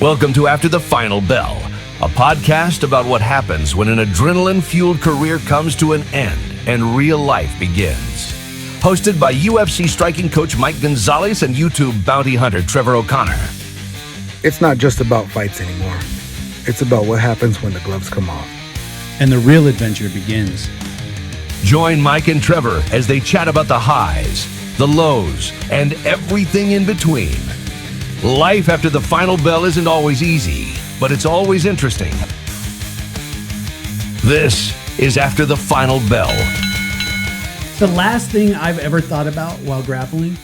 Welcome to After the Final Bell, a podcast about what happens when an adrenaline-fueled career comes to an end and real life begins. Hosted by UFC striking coach Mike Gonzales and YouTube bounty hunter Trevor O'Connor. It's not just about fights anymore. It's about what happens when the gloves come off. And the real adventure begins. Join Mike and Trevor as they chat about the highs, the lows, and everything in between. Life after the final bell isn't always easy, but it's always interesting. This is After the Final Bell. The last thing I've ever thought about while grappling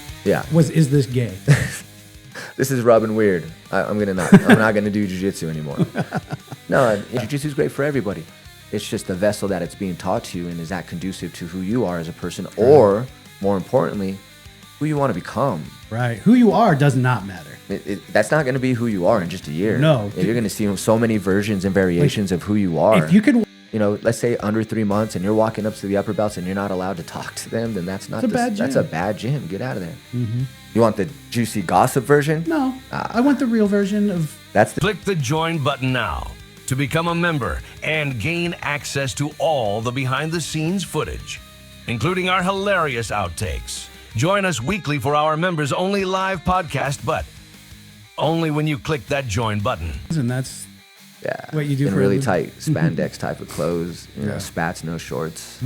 was, is this gay? This is rubbing weird. I'm not gonna do jiu-jitsu anymore. No, jiu-jitsu is great for everybody. It's just the vessel that it's being taught to, and is that conducive to who you are as a person, or more importantly, who you want to become. Right. Who you are does not matter. That's not going to be who you are in just a year. No. You're going to see so many versions and variations of who you are. If you could, let's say under 3 months and you're walking up to the upper belts and you're not allowed to talk to them, then that's a bad gym. Get out of there. Mm-hmm. You want the juicy gossip version? No. I want the real version of... Click the join button now to become a member and gain access to all the behind-the-scenes footage, including our hilarious outtakes. Join us weekly for our members-only live podcast, but only when you click that join button. And that's what you do in for really tight spandex type of clothes, spats, no shorts,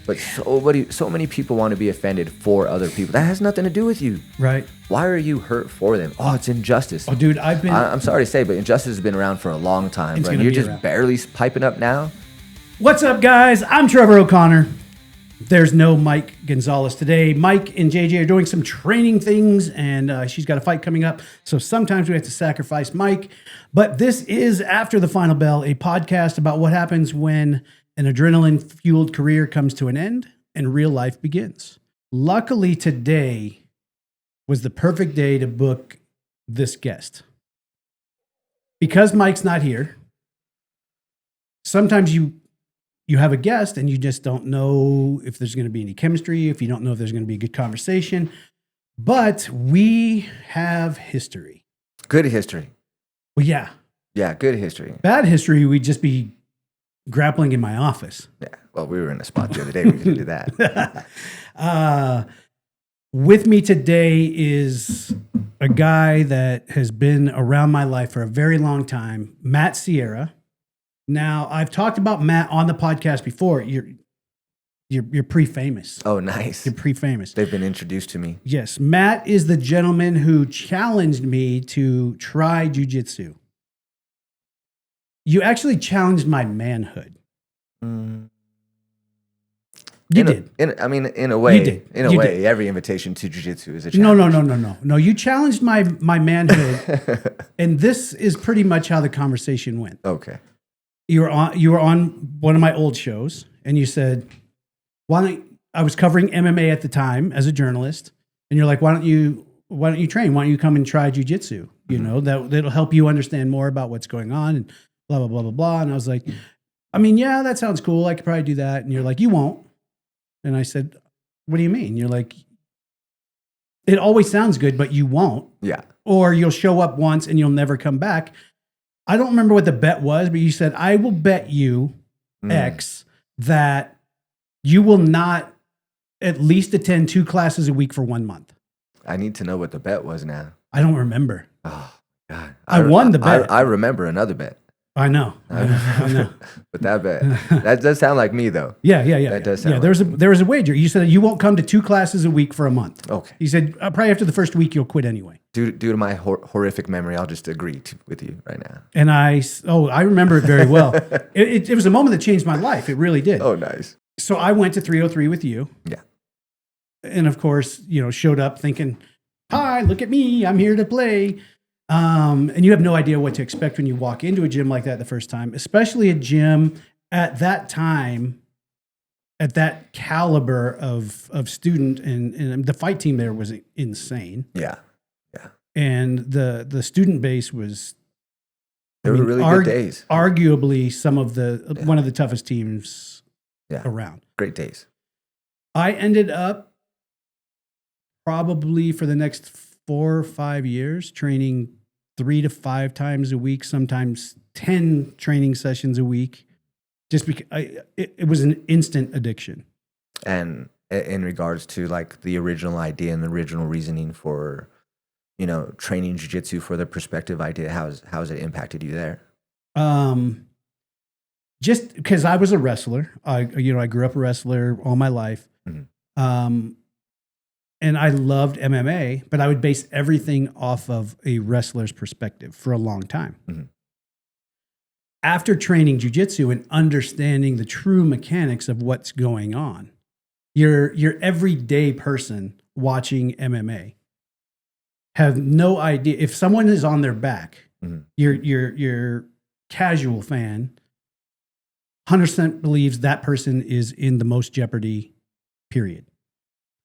But so many people want to be offended for other people. That has nothing to do with you. Right. Why are you hurt for them? Oh, it's injustice. Oh, dude, I'm sorry to say, but injustice has been around for a long time. Bro. You're just barely piping up now. What's up, guys? I'm Trevor O'Connor. There's no Mike Gonzales today. Mike and JJ are doing some training things, and she's got a fight coming up. So sometimes we have to sacrifice Mike. But this is After the Final Bell, a podcast about what happens when an adrenaline-fueled career comes to an end and real life begins. Luckily, today was the perfect day to book this guest. Because Mike's not here, sometimes you have a guest and you just don't know if there's going to be any chemistry, if you don't know if there's going to be a good conversation. But we have history. Good history. Well, yeah. Yeah, good history. Bad history, we'd just be grappling in my office. Yeah, well, we were in a spot the other day. We could do that. With me today is a guy that has been around my life for a very long time, Matt Sierra. Now, I've talked about Matt on the podcast before. You're pre-famous. Oh, nice. You're pre-famous. They've been introduced to me. Yes. Matt is the gentleman who challenged me to try jiu-jitsu. You actually challenged my manhood. You did. In a way. You did. In a way, every invitation to jiu-jitsu is a No. challenge. No, you challenged my manhood. And this is pretty much how the conversation went. Okay. You were on one of my old shows, and you said, I was covering MMA at the time as a journalist, and you're like, why don't you train? Why don't you come and try jiu-jitsu? That'll help you understand more about what's going on and blah, blah, blah, blah, blah. And I was like, that sounds cool. I could probably do that. And you're like, you won't. And I said, what do you mean? You're like, it always sounds good, but you won't. Yeah. Or you'll show up once and you'll never come back. I don't remember what the bet was, but you said, I will bet you X that you will not at least attend 2 classes a week for 1 month. I need to know what the bet was now. I don't remember. Oh, God. I won the bet. I remember another bet. I know. But that bet, that does sound like me, though. Yeah. That does sound there was a wager. You said you won't come to 2 classes a week for a month. Okay. You said probably after the first week you'll quit anyway. Due to my horrific memory, I'll just agree with you right now. And I remember it very well. It was a moment that changed my life. It really did. Oh, nice. So I went to 303 with you. Yeah. And of course, showed up thinking, hi, look at me. I'm here to play. And you have no idea what to expect when you walk into a gym like that the first time, especially a gym at that time, at that caliber of student. And the fight team there was insane. Yeah. And the student base was, They were really good days. Arguably one of the toughest teams around. Great days. I ended up probably for the next 4 or 5 years training 3 to 5 times a week, sometimes 10 training sessions a week, just because it was an instant addiction. And in regards to like the original idea and the original reasoning for, you know, training jiu-jitsu for the perspective idea, how's it impacted you there? Just because I was a wrestler, I grew up a wrestler all my life. Mm-hmm. And I loved MMA, but I would base everything off of a wrestler's perspective for a long time. Mm-hmm. After training jiu-jitsu and understanding the true mechanics of what's going on, your everyday person watching MMA have no idea. If someone is on their back, mm-hmm. your casual fan 100% believes that person is in the most jeopardy, period.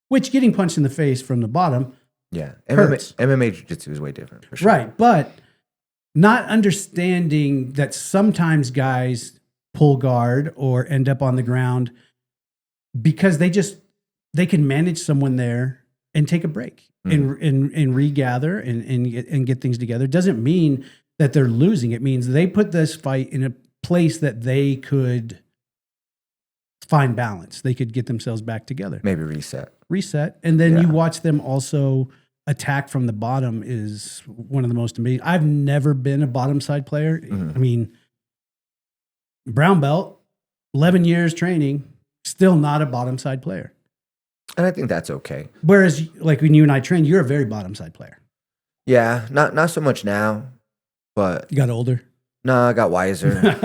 Which getting punched in the face from the bottom, hurts. MMA jiu-jitsu is way different, for sure. Right, but not understanding that sometimes guys pull guard or end up on the ground because they can manage someone there and take a break and regather and get things together. Doesn't mean that they're losing. It means they put this fight in a place that they could find balance. They could get themselves back together. Maybe reset. And then you watch them also attack from the bottom is one of the most amazing. I've never been a bottom side player. Mm-hmm. I mean, brown belt, 11 years training, still not a bottom side player. And I think that's okay. Whereas like when you and I trained, you're a very bottom side player. Yeah, not so much now, but you got older. No, I got wiser.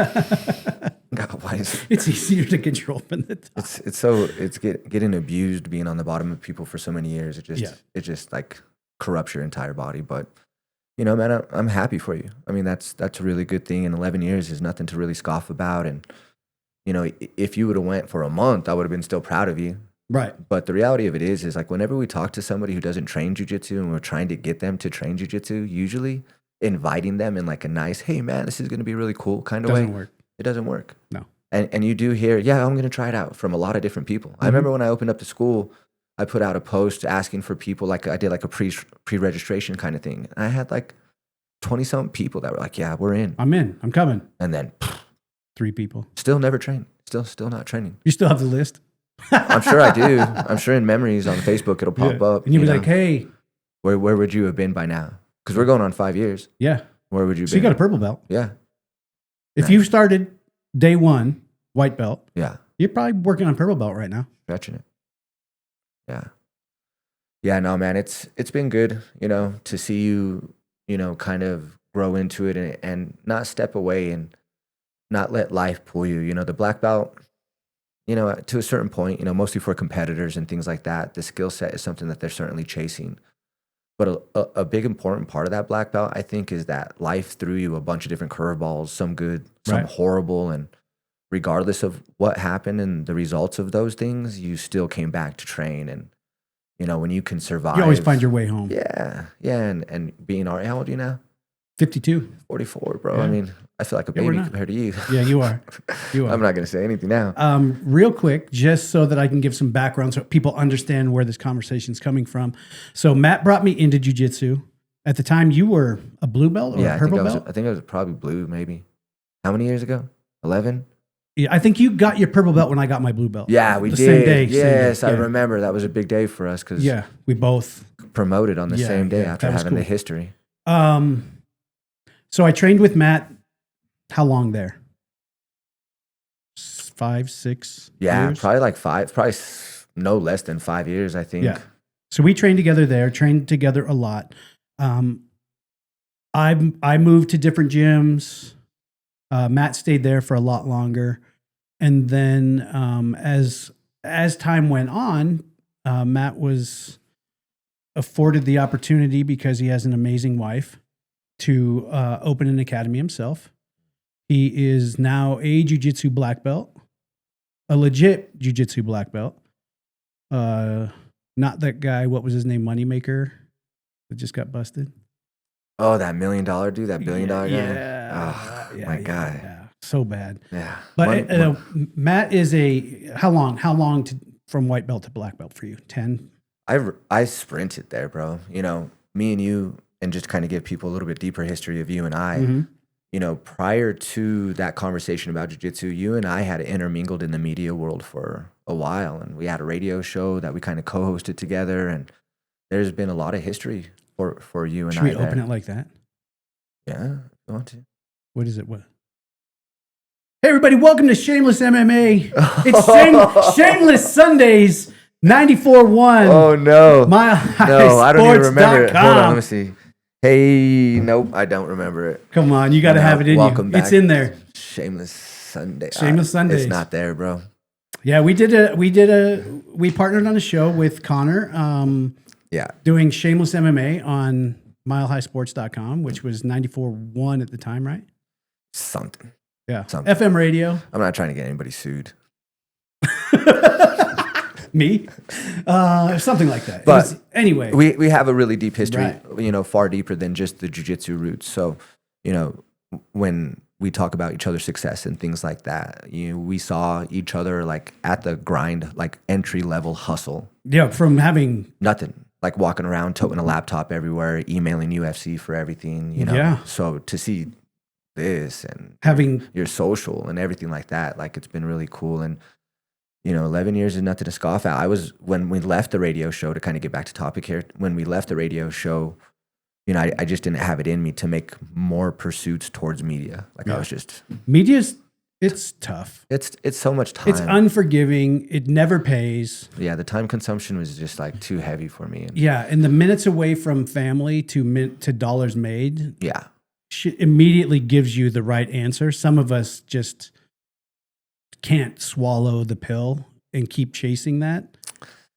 It's easier to control from the top. It's getting abused being on the bottom of people for so many years. It just like corrupts your entire body. But you know, man, I'm happy for you. I mean, that's a really good thing. And 11 years is nothing to really scoff about. And you know, if you would have went for a month, I would have been still proud of you. Right. But the reality of it is like whenever we talk to somebody who doesn't train jiu-jitsu and we're trying to get them to train jiu-jitsu, usually inviting them in like a nice, hey man, this is going to be really cool kind of way. It doesn't work. No. And you do hear, yeah, I'm going to try it out from a lot of different people. Mm-hmm. I remember when I opened up the school, I put out a post asking for people, like I did like a pre-registration kind of thing. And I had like 20-something people that were like, yeah, we're in. I'm in. I'm coming. And then 3 people. Still never trained. Still not training. You still have the list? I'm sure I do. I'm sure in memories on Facebook it'll pop up. And you'll be like, hey. Where would you have been by now? Because we're going on 5 years. Yeah. Where would you be? So you got a purple belt. Yeah. If you started day 1, white belt. Yeah. You're probably working on purple belt right now. Stretching it. Yeah. Yeah, no, man, it's been good, you know, to see you, you know, kind of grow into it and not step away and not let life pull you. You know, the black belt, you know, to a certain point, you know, mostly for competitors and things like that, the skill set is something that they're certainly chasing. But a big important part of that black belt, I think, is that life threw you a bunch of different curveballs, some good, some horrible. And regardless of what happened and the results of those things, you still came back to train. And, you know, when you can survive. You always find your way home. Yeah. Yeah. And being how old are you now? 52. 44, bro. Yeah. I mean, I feel like a baby compared to you. Yeah, you are. You are. I'm not going to say anything now. Real quick, just so that I can give some background so people understand where this conversation is coming from. So Matt brought me into jiu-jitsu. At the time, you were a blue belt or a purple belt? I think I was probably blue, maybe. How many years ago? 11? Yeah, I think you got your purple belt when I got my blue belt. Yeah, we did. Same day. Yes, I remember. That was a big day for us because we both promoted on the same day after having the history. So I trained with Matt. How long there? 5, 6 years? Probably like 5, probably no less than 5 years, I think. Yeah. So we trained together there, trained together a lot. I moved to different gyms. Matt stayed there for a lot longer. And then as time went on, Matt was afforded the opportunity because he has an amazing wife to open an academy himself. He is now a jiu-jitsu black belt, a legit jiu-jitsu black belt. Not that guy, what was his name, Moneymaker, that just got busted. Oh, that $1 million dude, that $1 billion guy? Yeah. Oh, my God. Yeah. So bad. Yeah. But Matt is how long from white belt to black belt for you? 10? I sprinted there, bro. You know, me and you and just kind of give people a little bit deeper history of you and I. You know, prior to that conversation about jiu-jitsu, you and I had intermingled in the media world for a while, and we had a radio show that we kind of co-hosted together, and there's been a lot of history for you and Should I. we open it like that? Yeah, if you want to. What is it? What? Hey, everybody, welcome to Shameless MMA. It's Shameless Sundays 94.1. Oh, no. No, I don't even remember it. Hold on, let me see. Hey, nope, I don't remember it. Come on, you got to have it in Welcome you. back. It's in there. Shameless Sunday. Shameless Sundays. It's not there, bro. Yeah, we partnered on a show with Connor. Yeah. Doing Shameless MMA on milehighsports.com, which was 94.1 at the time, right? Something. Yeah. Something. FM radio. I'm not trying to get anybody sued. Me? Something like that. But anyway. We have a really deep history, Right. you know, far deeper than just the jiu-jitsu roots. So, you know, when we talk about each other's success and things like that, you know, we saw each other like at the grind, like entry level hustle. Yeah, from having Nothing. Like walking around, toting a laptop everywhere, emailing UFC for everything, you know. Yeah. So to see this and having your social and everything like that, like it's been really cool. And you know, 11 years is nothing to scoff at. When we left the radio show, to kind of get back to topic here, when we left the radio show, you know, I just didn't have it in me to make more pursuits towards media. Like I was just it's tough. It's so much time. It's unforgiving. It never pays. Yeah, the time consumption was just like too heavy for me. And Yeah, and the minutes away from family to dollars made yeah. immediately gives you the right answer. Some of us just can't swallow the pill and keep chasing that.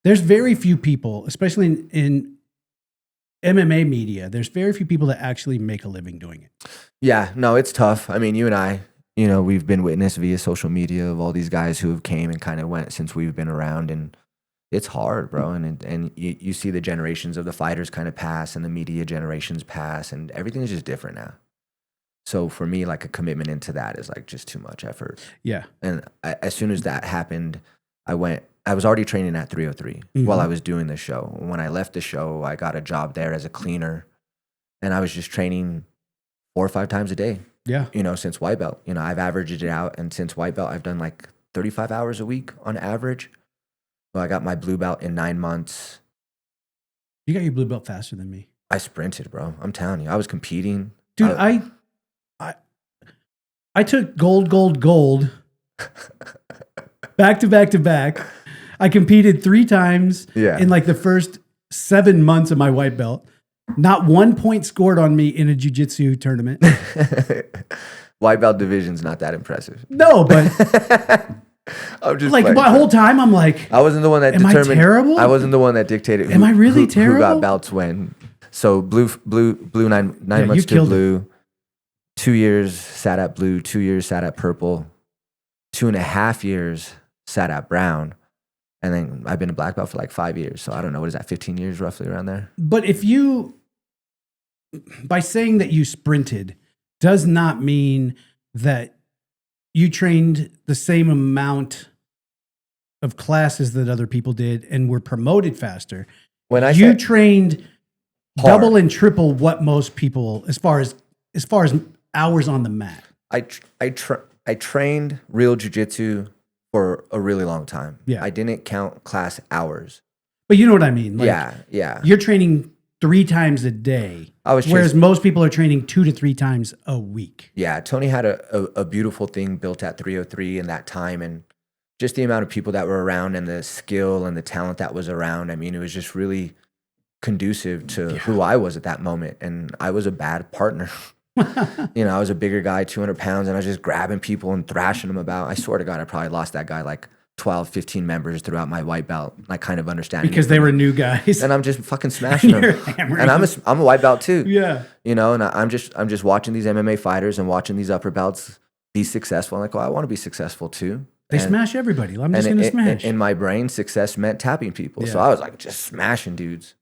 There's very few people, especially in MMA media, there's very few people that actually make a living doing it. Yeah, no, it's tough. I mean, you and I, you know, we've been witness via social media of all these guys who have came and kind of went since we've been around, and it's hard, bro. And you see the generations of the fighters kind of pass and the media generations pass, and everything is just different now. So for me, like a commitment into that is like just too much effort. Yeah. And as soon as that happened, I was already training at 303 while I was doing the show. When I left the show, I got a job there as a cleaner, and I was just training 4 or 5 times a day. Yeah. You know, since white belt, you know, I've averaged it out. And since white belt, I've done like 35 hours a week on average. Well, I got my blue belt in 9 months. You got your blue belt faster than me. I sprinted, bro. I'm telling you, I was competing. Dude, I took gold, back to back to back. I competed 3 times in like the first 7 months of my white belt. Not 1 point scored on me in a jiu-jitsu tournament. White belt division's not that impressive. No, but I'm just like my whole time, I'm like, I wasn't the one that am determined. I terrible? I wasn't the one that dictated. Am I really terrible? Who got belts when? So blue nine months to blue. 2 years sat at blue. 2 years sat at purple. 2.5 years sat at brown. And then I've been a black belt for like 5 years. So I don't know, what is that, 15 years roughly around there? But if you, by saying that you sprinted, does not mean that you trained the same amount of classes that other people did and were promoted faster. When I you said trained hard. double and triple what most people, as far as hours on the mat. I trained real jiu-jitsu for a really long time. Yeah. I didn't count class hours. But you know what I mean? Like, yeah. You're training 3 times a day, whereas most people are training 2 to 3 times a week. Yeah, Tony had a beautiful thing built at 303 in that time, and just the amount of people that were around and the skill and the talent that was around. I mean, it was just really conducive to who I was at that moment, and I was a bad partner. You know, I was a bigger guy, 200 pounds, and I was just grabbing people and thrashing them about. I swear to God, I probably lost that guy like 12, 15 members throughout my white belt, like kind of understanding. Because they were new guys. And I'm just fucking smashing them. And I'm a white belt too. Yeah. You know, and I'm just watching these MMA fighters and watching these upper belts be successful. I'm like, well, I want to be successful too. They smash everybody. I'm just going to smash. In my brain, success meant tapping people. Yeah. So I was like just smashing dudes.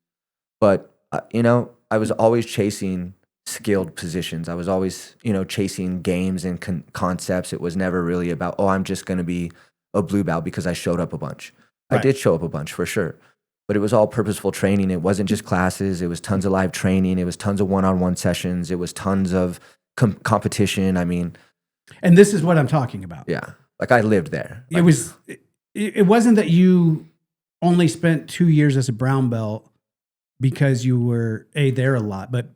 But, you know, I was always chasing skilled positions. I was always, you know, chasing games and concepts. It was never really about, oh, I'm just going to be a blue belt because I showed up a bunch. Right. I did show up a bunch for sure. but it was all purposeful training. It wasn't just classes. It was tons of live training. It was tons of one-on-one sessions. It was tons of competition. I mean, And this is what I'm talking about. yeah, like I lived there. It was. It wasn't that you only spent 2 years as a brown belt because you were there a lot, but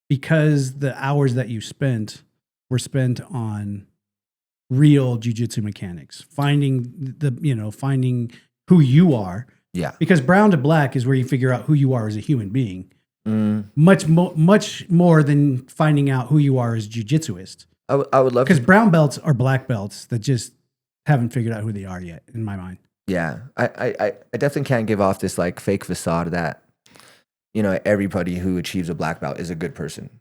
because the hours that you spent were spent on real jiu-jitsu mechanics, finding who you are. Yeah. Because brown to black is where you figure out who you are as a human being. Mm. Much more than finding out who you are as jiu-jitsuist. I would love Because to. brown belts are black belts that just haven't figured out who they are yet, in my mind. Yeah. I definitely can't give off this like fake facade that, you know, everybody who achieves a black belt is a good person.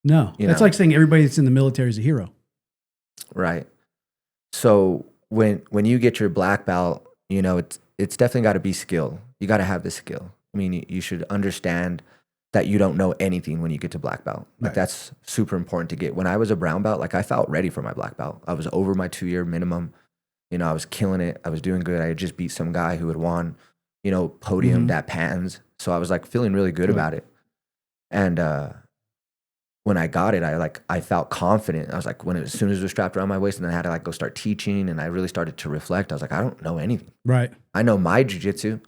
No. You That's know? like saying everybody that's in the military is a hero. Right. So when you get your black belt, you know, it's definitely got to be skill. You got to have the skill. I mean, you should understand that you don't know anything when you get to black belt. Like Right. that's super important to get. When I was a brown belt, like I felt ready for my black belt. I was over my 2-year minimum. You know, I was killing it. I was doing good. I had just beat some guy who had won, you know, podiumed at Pans. So I was like feeling really good about it. And when I got it, I felt confident. I was like, as soon as it was strapped around my waist, and then I had to like go start teaching, and I really started to reflect. I was like, I don't know anything. Right. I know my jiu-jitsu,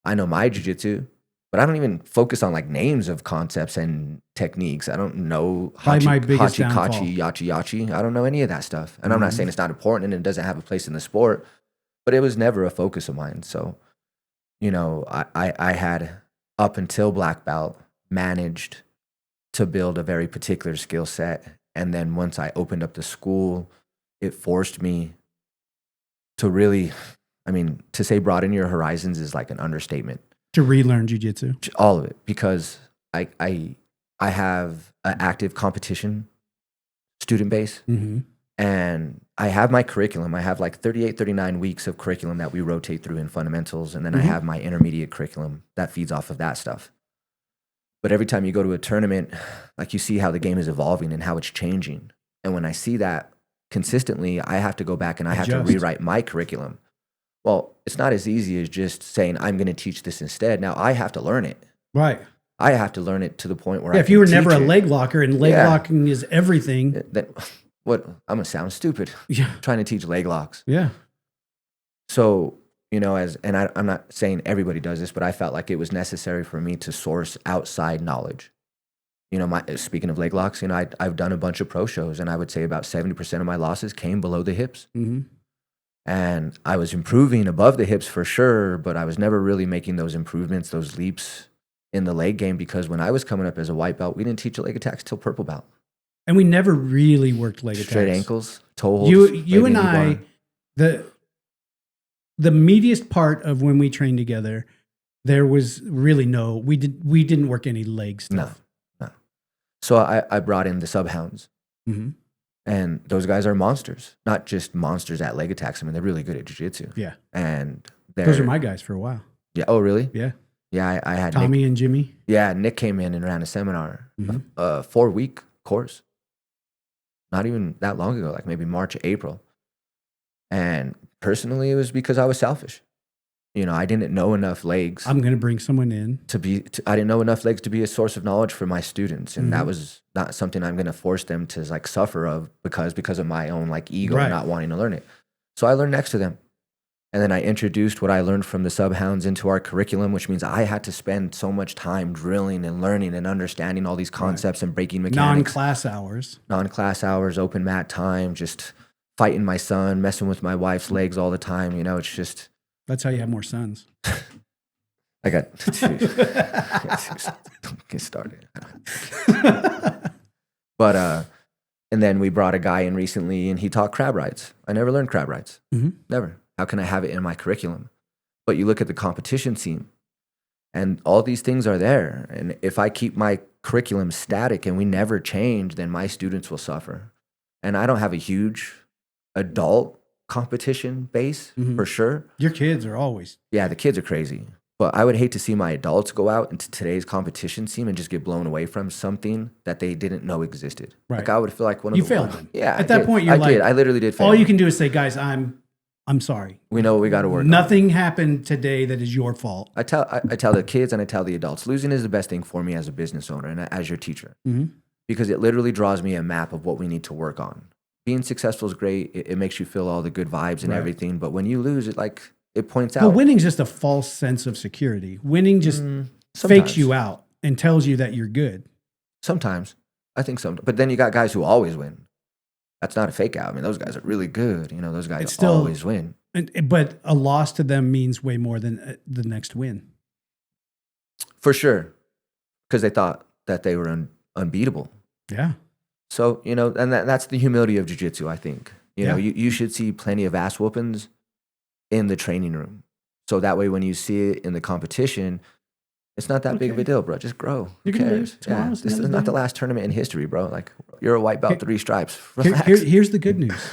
but I don't even focus on like names of concepts and techniques. I don't know Probably my biggest downfall. kachi, yachi. I don't know any of that stuff. And I'm not saying it's not important and it doesn't have a place in the sport, but it was never a focus of mine. So, you know, I had up until black belt managed to build a very particular skill set. And then once I opened up the school, it forced me to really, I mean, to say broaden your horizons is like an understatement. To relearn jiu-jitsu. All of it, because I have an active competition student base, Mm-hmm. and I have my curriculum. I have like 38, 39 weeks of curriculum that we rotate through in fundamentals, and then I have my intermediate curriculum that feeds off of that stuff. But every time you go to a tournament, like you see how the game is evolving and how it's changing. And when I see that consistently, I have to go back and I have to rewrite my curriculum. Well, it's not as easy as just saying, I'm going to teach this instead. Now I have to learn it. Right. I have to learn it to the point where If you were never a leg locker and leg locking is everything. then what? I'm going to sound stupid Yeah. trying to teach leg locks. Yeah. So, you know, I'm not saying everybody does this, but I felt like it was necessary for me to source outside knowledge. You know, speaking of leg locks, you know, I've done a bunch of pro shows, and I would say about 70% of my losses came below the hips. Mm-hmm. And I was improving above the hips for sure, but I was never really making those improvements, those leaps in the leg game, because when I was coming up as a white belt, we didn't teach leg attacks till purple belt. And we never really worked leg attacks. Straight ankles, toe holds. You and I, the meatiest part of when we trained together, there was really we didn't work any leg stuff. No. So I brought in the subhounds. Mm-hmm. And those guys are monsters, not just monsters at leg attacks. I mean, they're really good at jiu-jitsu. Yeah. And those are my guys for a while. Yeah. Oh, really? Yeah. Yeah. I had Tommy Nick, and Jimmy. Yeah. Nick came in and ran a seminar, Mhm. a 4-week course. Not even that long ago, like maybe March, April. And personally, it was because I was selfish. You know, I didn't know enough legs. I'm going to bring someone in. I didn't know enough legs to be a source of knowledge for my students. And that was not something I'm going to force them to like suffer of because of my own like ego and not wanting to learn it. So I learned next to them. And then I introduced what I learned from the subhounds into our curriculum, which means I had to spend so much time drilling and learning and understanding all these concepts and breaking mechanics. Non-class hours, open mat time, just fighting my son, messing with my wife's legs all the time. You know, it's just... That's how you have more sons. I got two. Don't get started. But, and then we brought a guy in recently and he taught crab rides. I never learned crab rides. Mm-hmm. Never. How can I have it in my curriculum? But you look at the competition scene and all these things are there. And if I keep my curriculum static and we never change, then my students will suffer. And I don't have a huge adult competition base for sure. Your kids are always. Yeah, the kids are crazy. But I would hate to see my adults go out into today's competition scene and just get blown away from something that they didn't know existed. Right. Like I would feel like one of you the failed ones. them. Yeah. At that point, you're I did. I literally did fail. All you can do is say, guys, I'm I'm sorry. We know what we got to work on. Nothing happened today that is your fault. I tell the kids and I tell the adults, losing is the best thing for me as a business owner and as your teacher, because it literally draws me a map of what we need to work on. Being successful is great. It makes you feel all the good vibes and everything. But when you lose, it points out. But winning's just a false sense of security. Winning just fakes you out and tells you that you're good. Sometimes. I think so. But then you got guys who always win. That's not a fake out. I mean, those guys are really good. You know, those guys always win. But a loss to them means way more than the next win. For sure. Because they thought that they were unbeatable. Yeah. So, you know, and that's the humility of jiu-jitsu, I think. You know, you should see plenty of ass whoopings in the training room. So that way when you see it in the competition, it's not that big of a deal, bro. Just grow. Who cares? Yeah. This is not the last tournament in history, bro. Like, you're a white belt, 3 stripes. Relax. Here's the good news.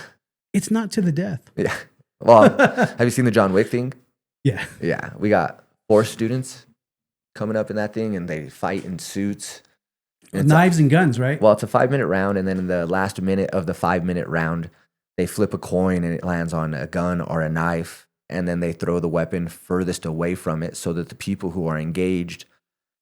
It's not to the death. Yeah. Well, have you seen the John Wick thing? Yeah. Yeah. We got 4 students coming up in that thing, and they fight in suits. And knives and guns, right? Well, it's a 5-minute round, and then in the last minute of the 5-minute round, they flip a coin, and it lands on a gun or a knife. And then they throw the weapon furthest away from it so that the people who are engaged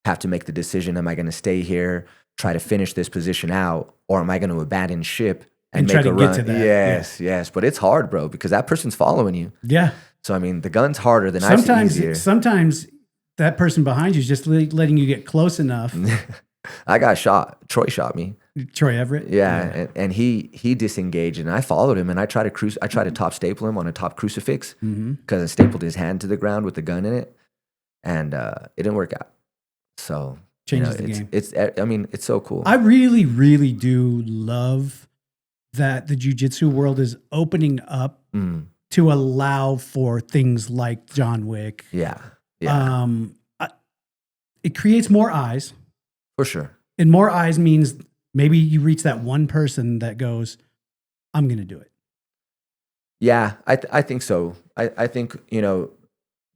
have to make the decision, am I going to stay here, try to finish this position out, or am I going to abandon ship and make try to a run? get to that. Yes. But it's hard, bro, because that person's following you. Yeah. So, I mean, the gun's harder, the knife's easier. Sometimes that person behind you is just letting you get close enough. I got shot. Troy shot me. Troy Everett? Yeah. And he disengaged, and I followed him, and I tried to top staple him on a top crucifix because I stapled his hand to the ground with the gun in it, and it didn't work out. So changes the game. It's so cool. I really, really do love that the jiu-jitsu world is opening up to allow for things like John Wick. Yeah. It creates more eyes. For sure. And more eyes means maybe you reach that one person that goes, I'm going to do it. Yeah, I think so. I think, you know,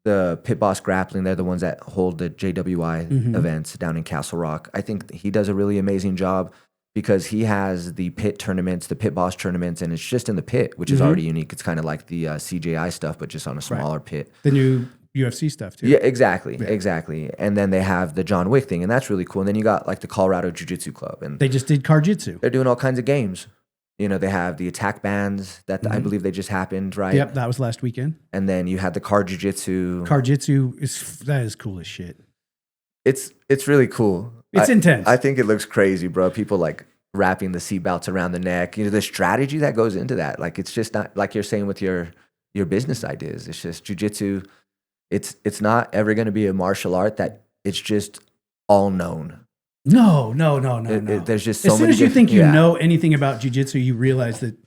the Pit Boss Grappling, they're the ones that hold the JWI events down in Castle Rock. I think he does a really amazing job because he has the pit tournaments, the Pit Boss tournaments, and it's just in the pit, which is already unique. It's kind of like the CJI stuff, but just on a smaller pit. The new UFC stuff too. Yeah, exactly. And then they have the John Wick thing, and that's really cool. And then you got like the Colorado Jiu-Jitsu Club, and they just did Carjitsu. They're doing all kinds of games. You know, they have the attack bands that I believe they just happened, right? Yep, that was last weekend. And then you had the Carjitsu. Carjitsu is cool as shit. It's really cool. It's intense. I think it looks crazy, bro. People like wrapping the seatbelts around the neck. You know, the strategy that goes into that. Like, it's just not like you're saying with your business ideas. It's just jiu-jitsu. It's not ever going to be a martial art that it's just all known. No. There's just so many. As soon as you think you know anything about jiu-jitsu, you realize that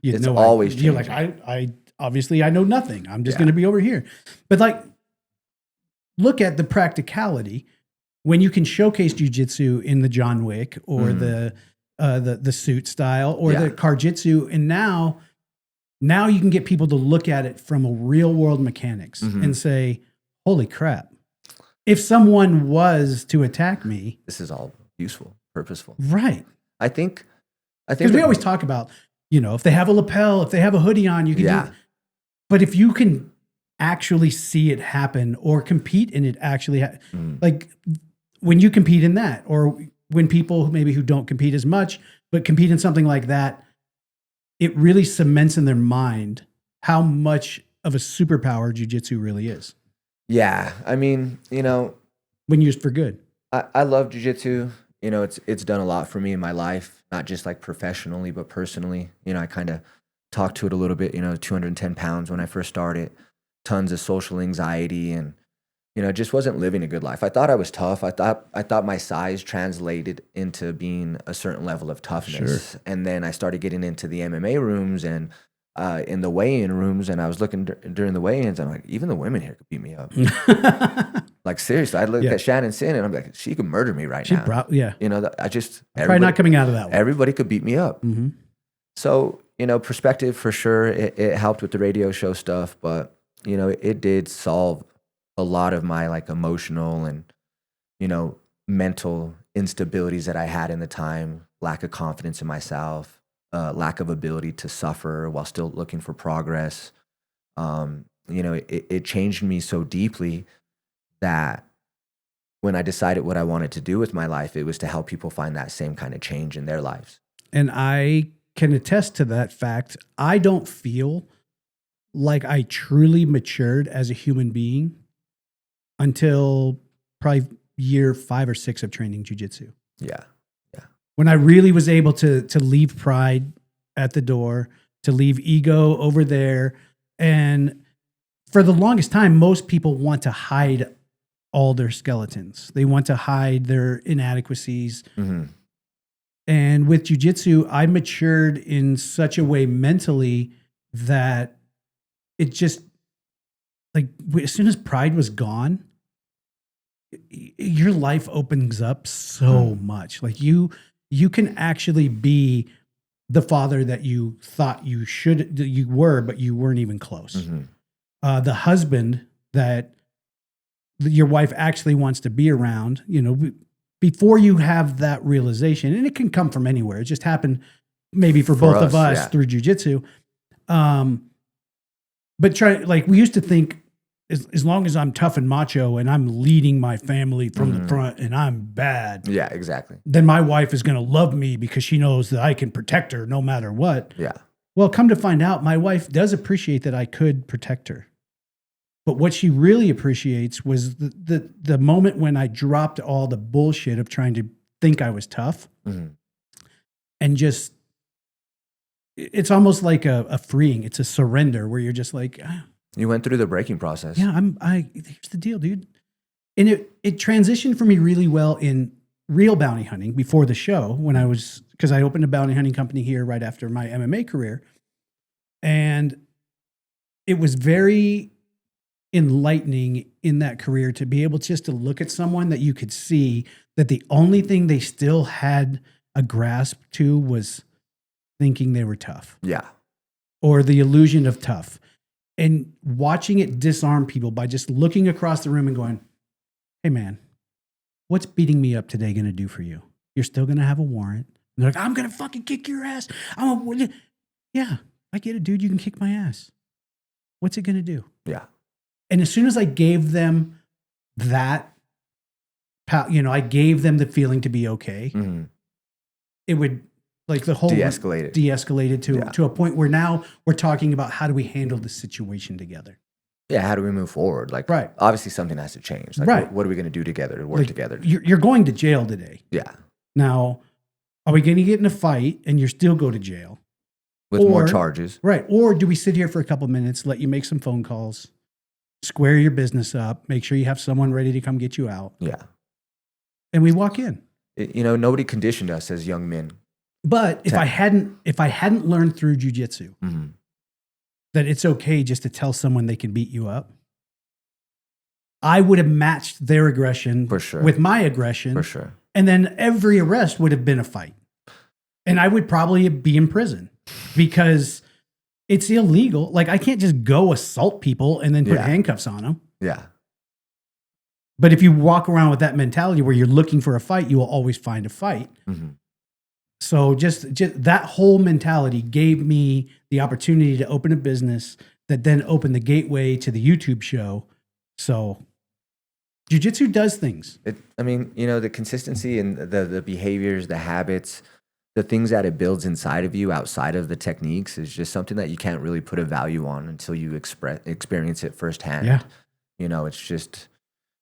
it's always changing. You're like, I obviously I know nothing. I'm just going to be over here. But like, look at the practicality when you can showcase jiu-jitsu in the John Wick or the suit style or the Carjitsu, and now you can get people to look at it from a real world mechanics and say, holy crap. If someone was to attack me, this is all useful, purposeful. Right. I think because we always talk about, you know, if they have a lapel, if they have a hoodie on, you can do. But if you can actually see it happen or compete in it, actually, like when you compete in that, or when people maybe who don't compete as much, but compete in something like that, it really cements in their mind how much of a superpower jiu-jitsu really is. Yeah. I mean, you know, when used for good. I love jiu-jitsu. You know, it's done a lot for me in my life, not just like professionally, but personally. You know, I kind of talked to it a little bit, you know, 210 pounds when I first started, tons of social anxiety, and, you know, just wasn't living a good life. I thought I was tough. I thought my size translated into being a certain level of toughness. Sure. And then I started getting into the MMA rooms and in the weigh-in rooms, and I was looking during the weigh-ins, and I'm like, even the women here could beat me up. Like, seriously, I looked at Shannon Sin, and I'm like, she could murder me right now. You know, probably not coming out of that one. Everybody could beat me up. So, you know, perspective for sure. It helped with the radio show stuff, but, you know, it did solve a lot of my like emotional and, you know, mental instabilities that I had in the time, lack of confidence in myself, lack of ability to suffer while still looking for progress. It changed me so deeply that when I decided what I wanted to do with my life, it was to help people find that same kind of change in their lives. And I can attest to that fact. I don't feel like I truly matured as a human being until probably year 5 or 6 of training jiu-jitsu. Yeah. When I really was able to leave pride at the door, to leave ego over there. And for the longest time, most people want to hide all their skeletons. They want to hide their inadequacies. Mm-hmm. And with jiu-jitsu, I matured in such a way mentally that it just, like, as soon as pride was gone, your life opens up so much. Like you can actually be the father that you thought you were, but you weren't even close. Mm-hmm. The husband that your wife actually wants to be around, before you have that realization, and it can come from anywhere. It just happened maybe for both of us through jiu-jitsu. But we used to think, as long as I'm tough and macho and I'm leading my family from the front and I'm bad. Yeah, exactly. Then my wife is going to love me because she knows that I can protect her no matter what. Yeah. Well, come to find out, my wife does appreciate that I could protect her. But what she really appreciates was the moment when I dropped all the bullshit of trying to think I was tough and just, it's almost like a freeing. It's a surrender where you're just like, you went through the breaking process. yeah, here's the deal, dude. And it transitioned for me really well in real bounty hunting before the show because I opened a bounty hunting company here right after my MMA career. And it was very enlightening in that career to be able just to look at someone that you could see that the only thing they still had a grasp to was thinking they were tough. Yeah. Or the illusion of tough. And watching it disarm people by just looking across the room and going, hey man, what's beating me up today going to do for you? You're still going to have a warrant. And they're like, I'm going to fucking kick your ass. Yeah, I get it, dude. You can kick my ass. What's it going to do? Yeah. And as soon as I gave them that, I gave them the feeling to be okay, it would, like, the whole de-escalated to a point where now we're talking about how do we handle the situation together. Yeah, how do we move forward? Like, right. Obviously something has to change. Like, right. What are we going to do together to work together? You're going to jail today. Yeah. Now, are we going to get in a fight and you still go to jail? With more charges. Right. Or do we sit here for a couple minutes, let you make some phone calls, square your business up, make sure you have someone ready to come get you out. Yeah. And we walk in. Nobody conditioned us as young men. But if I hadn't learned through jiu-jitsu that it's okay just to tell someone they can beat you up, I would have matched their aggression with my aggression. For sure. And then every arrest would have been a fight. And I would probably be in prison because it's illegal. Like, I can't just go assault people and then put handcuffs on them. Yeah. But if you walk around with that mentality where you're looking for a fight, you will always find a fight. So just that whole mentality gave me the opportunity to open a business that then opened the gateway to the YouTube show. So jiu-jitsu does things. The consistency and the behaviors, the habits, the things that it builds inside of you outside of the techniques is just something that you can't really put a value on until you experience it firsthand. Yeah.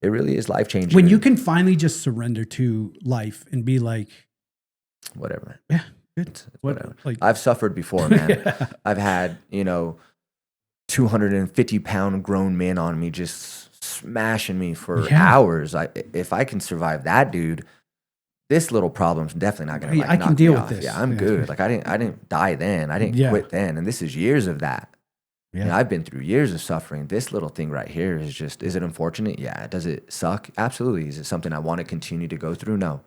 It really is life-changing. When you can finally just surrender to life and be like, whatever. Yeah, good. Whatever. I've suffered before, man. Yeah. I've had, 250-pound grown men on me just smashing me for hours. If I can survive that, dude, this little problem's definitely not going to I can deal with this. Yeah, I'm good. Like, I didn't die then. I didn't quit then. And this is years of that. Yeah. I've been through years of suffering. This little thing right here is it unfortunate? Yeah. Does it suck? Absolutely. Is it something I want to continue to go through? No.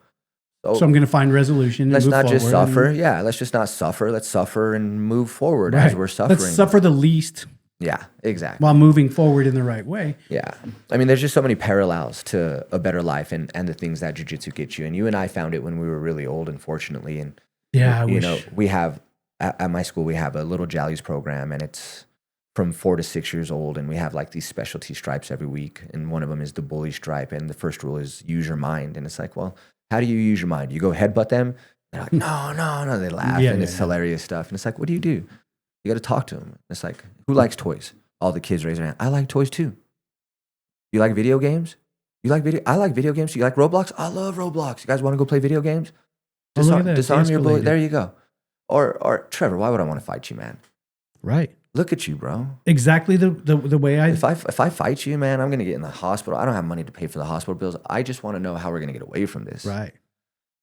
So I'm going to find resolution. Let's not just suffer. Yeah, let's just not suffer. Let's suffer and move forward as we're suffering. Let's suffer the least. Yeah, exactly. While moving forward in the right way. Yeah. There's just so many parallels to a better life and the things that jiu-jitsu gets you. And you and I found it when we were really old, unfortunately. And, I wish. We have, at my school, we have a little Jallies program, and it's from 4 to 6 years old, and we have like these specialty stripes every week, and one of them is the bully stripe, and the first rule is use your mind. And it's like, well, how do you use your mind? You go headbutt them? They're like, no. They laugh, and it's hilarious stuff. And it's like, what do? You got to talk to them. It's like, who likes toys? All the kids raise their hand. I like toys too. You like video games? I like video games. You like Roblox? I love Roblox. You guys want to go play video games? Disarm your bully. There you go. Or Trevor, why would I want to fight you, man? Right. Look at you, bro. Exactly the way I... If I fight you, man, I'm going to get in the hospital. I don't have money to pay for the hospital bills. I just want to know how we're going to get away from this. Right.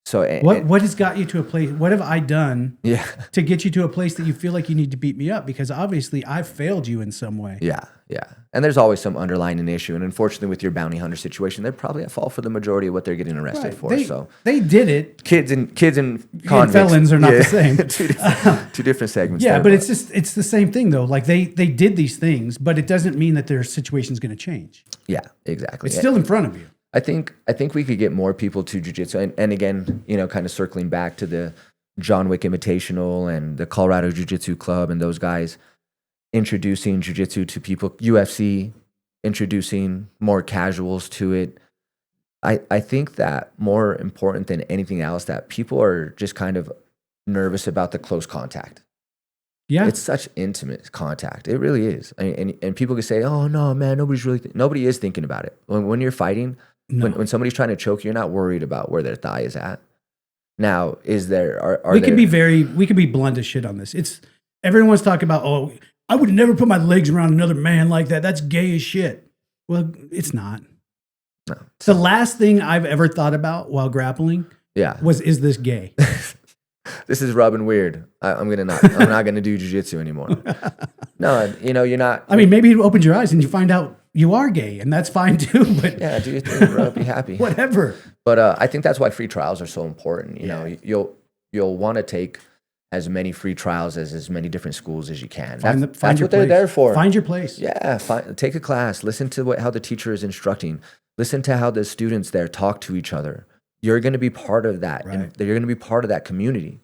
So what has got you to a place? What have I done Yeah. to get you to a place that you feel like you need to beat me up? Because obviously I've failed you in some way. Yeah. And there's always some underlying issue. And unfortunately, with your bounty hunter situation, they're probably at fault for the majority of what they're getting arrested for. They did it. Kids and convicts, felons are not the same. two different segments. Yeah, but it's the same thing though. Like they did these things, but it doesn't mean that their situation's going to change. Yeah, exactly. It's still in front of you. I think we could get more people to jiu-jitsu. And again, kind of circling back to the John Wick Invitational and the Colorado Jiu-Jitsu Club and those guys introducing jiu-jitsu to people, UFC introducing more casuals to it. I think that more important than anything else, that people are just kind of nervous about the close contact. Yeah. It's such intimate contact. It really is. And people can say, oh, no, man, nobody is thinking about it. When you're fighting, No. when somebody's trying to choke you, you're not worried about where their thigh is at. Now, we could be blunt as shit on this. It's everyone's talking about, oh, I would never put my legs around another man like that. That's gay as shit. Well, it's not. No. The last thing I've ever thought about while grappling is this gay? This is rubbing weird. I'm not gonna do jiu-jitsu anymore. No, you're not. I mean, maybe it opens your eyes and you find out you are gay, and that's fine too. But yeah, do your thing, bro. Be happy. Whatever. But I think that's why free trials are so important. You know, you'll want to take as many free trials as many different schools as you can. That's what they're there for. Find your place. Yeah, take a class. Listen to how the teacher is instructing. Listen to how the students there talk to each other. You're going to be part of that. Right. And you're going to be part of that community.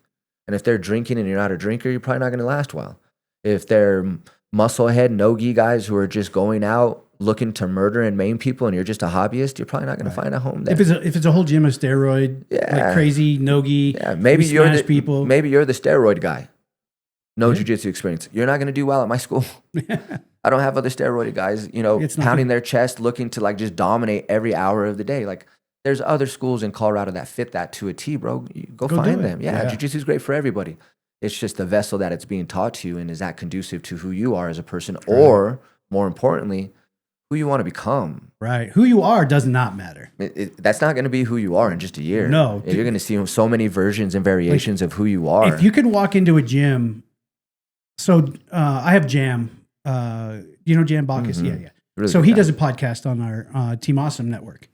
And if they're drinking and you're not a drinker, you're probably not going to last well. If they're musclehead, no-gi guys who are just going out looking to murder and maim people and you're just a hobbyist, you're probably not going to find a home there. If it's a whole gym of steroid, like crazy no-gi, maybe you're the steroid guy. No jiu-jitsu experience. You're not going to do well at my school. I don't have other steroid guys, pounding their chest, looking to like just dominate every hour of the day. Like there's other schools in Colorado that fit that to a T, bro. Go find them. Yeah, jiu-jitsu is great for everybody. It's just the vessel that it's being taught to, and is that conducive to who you are as a person, or more importantly, who you want to become. Right. Who you are does not matter. That's not going to be who you are in just a year. No. You're going to see so many versions and variations of who you are. If you could walk into a gym, so I have Jam. Jam Bacchus? Mm-hmm. Yeah. Really so he does a podcast on our Team Awesome network.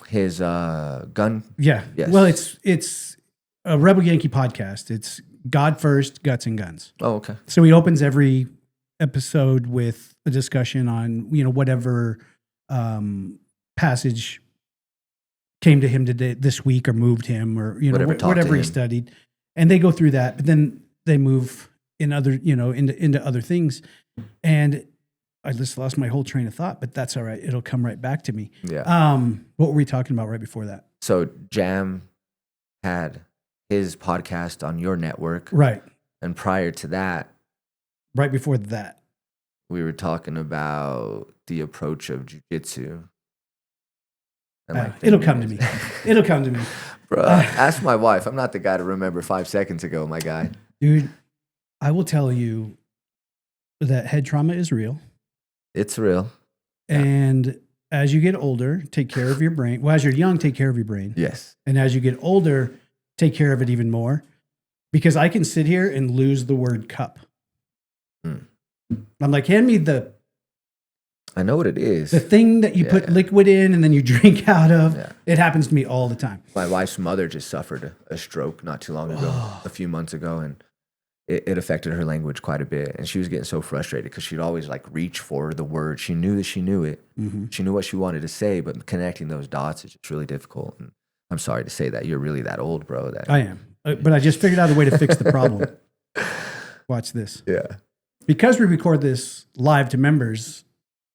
His gun? Yeah. Yes. Well, it's a Rebel Yankee podcast. It's God First, Guts and Guns. Oh, okay. So he opens every episode with a discussion on, whatever passage came to him today, this week, or moved him, or, whatever he studied. And they go through that, but then they move in other, into other things. And I just lost my whole train of thought, but that's all right. It'll come right back to me. Yeah. What were we talking about right before that? So Jam had his podcast on your network. Right. And prior to that, right before that, we were talking about the approach of jiu-jitsu. It'll come to me. It'll come to me. Bro, ask my wife. I'm not the guy to remember 5 seconds ago, my guy. Dude, I will tell you that head trauma is real. It's real. And as you get older, take care of your brain. Well, as you're young, take care of your brain. Yes. And as you get older, take care of it even more. Because I can sit here and lose the word cup. I'm like, hand me I know what it is. The thing that you put liquid in and then you drink out of. Yeah. It happens to me all the time. My wife's mother just suffered a stroke not too long ago, a few months ago, and it affected her language quite a bit. And she was getting so frustrated because she'd always like reach for the word. She knew that she knew it. Mm-hmm. She knew what she wanted to say, but connecting those dots is just really difficult. And I'm sorry to say that you're really that old, bro. I am. But I just figured out a way to fix the problem. Watch this. Yeah. because we record this live to members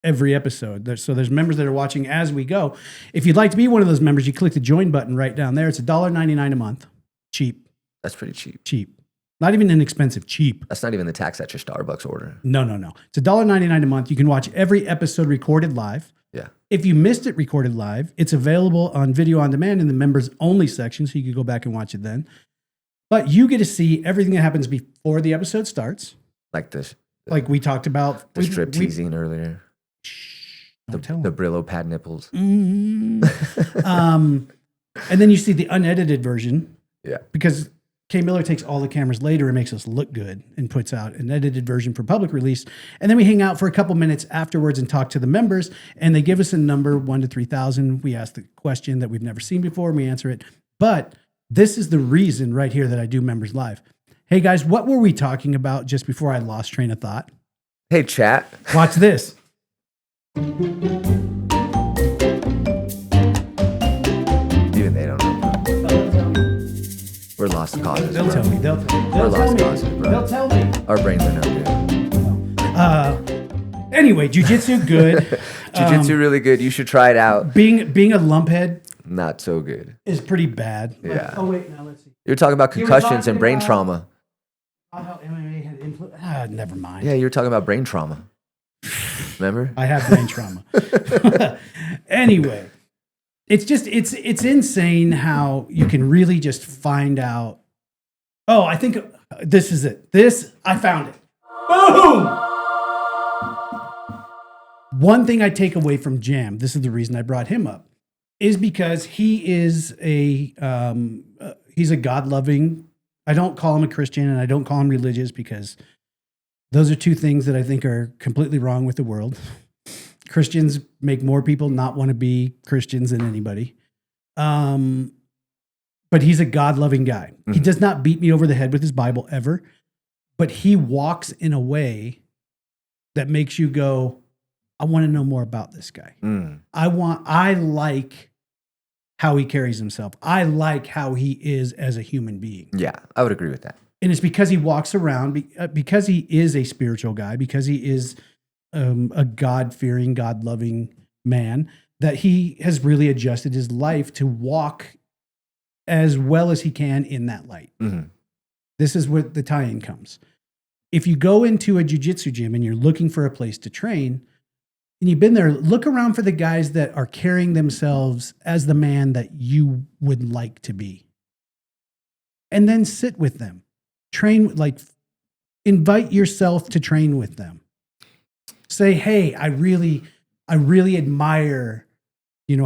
every episode. So there's members that are watching as we go. If you'd like to be one of those members, you click the join button right down there. It's $1.99 a month. Cheap. That's pretty cheap. Cheap. Not even inexpensive, cheap. That's not even the tax at your Starbucks order. No. It's $1.99 a month. You can watch every episode recorded live. Yeah. If you missed it recorded live, it's available on video on demand in the members only section, so you can go back and watch it then. But you get to see everything that happens before the episode starts. Like this. Like we talked about. The strip teasing earlier. Don't tell The them. Brillo pad nipples. And then you see the unedited version. Yeah. Because Kay Miller takes all the cameras later and makes us look good and puts out an edited version for public release. And then we hang out for a couple minutes afterwards and talk to the members. And they give us a number, 1 to 3,000. We ask the question that we've never seen before and we answer it. But this is the reason right here that I do members live. Hey guys, what were we talking about just before I lost train of thought? Hey, chat. Watch this. Even they don't know. We're lost causes. They'll bro. tell me. They'll We're tell lost me. causes, bro. They'll tell me. Our brains are no good. Anyway, jiu-jitsu, good. Jiu-jitsu really good. You should try it out. Being a lumphead Not so good. is pretty bad. Yeah. Oh, wait, now let's see. You're talking about You were concussions talking and brain about- trauma. How MMA had influence. Never mind. Yeah, you were talking about brain trauma. Remember? I have brain trauma. Anyway, it's insane how you can really just find out. Oh, I think this is it. I found it. Boom! One thing I take away from Jam, this is the reason I brought him up, is because he is he's a God-loving. I don't call him a Christian and I don't call him religious because those are two things that I think are completely wrong with the world. Christians make more people not want to be Christians than anybody. But he's a God-loving guy. Mm-hmm. He does not beat me over the head with his Bible ever, but he walks in a way that makes you go, I want to know more about this guy. I like how he carries himself. I like how he is as a human being. Yeah, I would agree with that. And it's because he walks around, because he is a spiritual guy, because he is a God-fearing, God-loving man, that he has really adjusted his life to walk as well as he can in that light. Mm-hmm. This is where the tie-in comes. If you go into a jiu-jitsu gym and you're looking for a place to train, and you've been there, look around for the guys that are carrying themselves as the man that you would like to be. And then sit with them. Train, invite yourself to train with them. Say, hey, I really admire,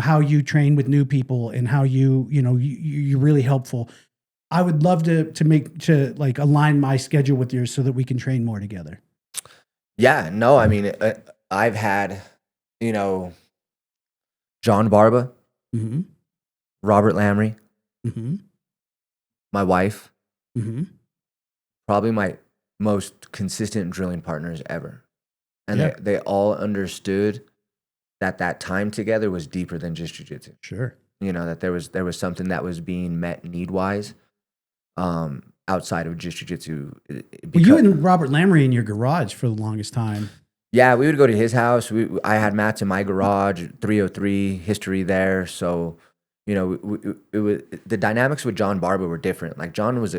how you train with new people and how you're really helpful. I would love to align my schedule with yours so that we can train more together. Yeah, no, I mean, I've had, John Barba, Mm-hmm. Robert Lamry, Mm-hmm. my wife, Mm-hmm. probably my most consistent drilling partners ever. And Yeah. they all understood that time together was deeper than just jiu-jitsu. Sure. That there was something that was being met need-wise outside of just jiu-jitsu. Well, you and Robert Lamry in your garage for the longest time. Yeah, we would go to his house. I had mats in my garage, 303 history there. So, the dynamics with John Barba were different. Like John's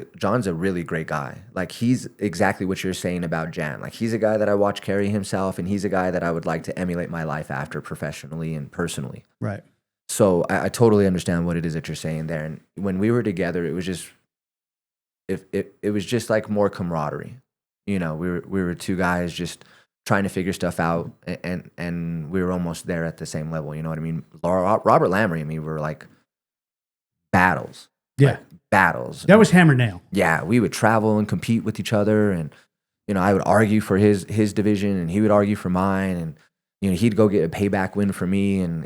a really great guy. Like he's exactly what you're saying about Jan. Like he's a guy that I watch carry himself, and he's a guy that I would like to emulate my life after professionally and personally. Right. So I totally understand what it is that you're saying there. And when we were together, it was just it was just like more camaraderie. We were two guys just trying to figure stuff out, and we were almost there at the same level. You know what I mean? Robert Lamry and me were like battles. Yeah. Like battles. That was hammer nail. Yeah, we would travel and compete with each other, and I would argue for his division, and he would argue for mine, and he'd go get a payback win for me, and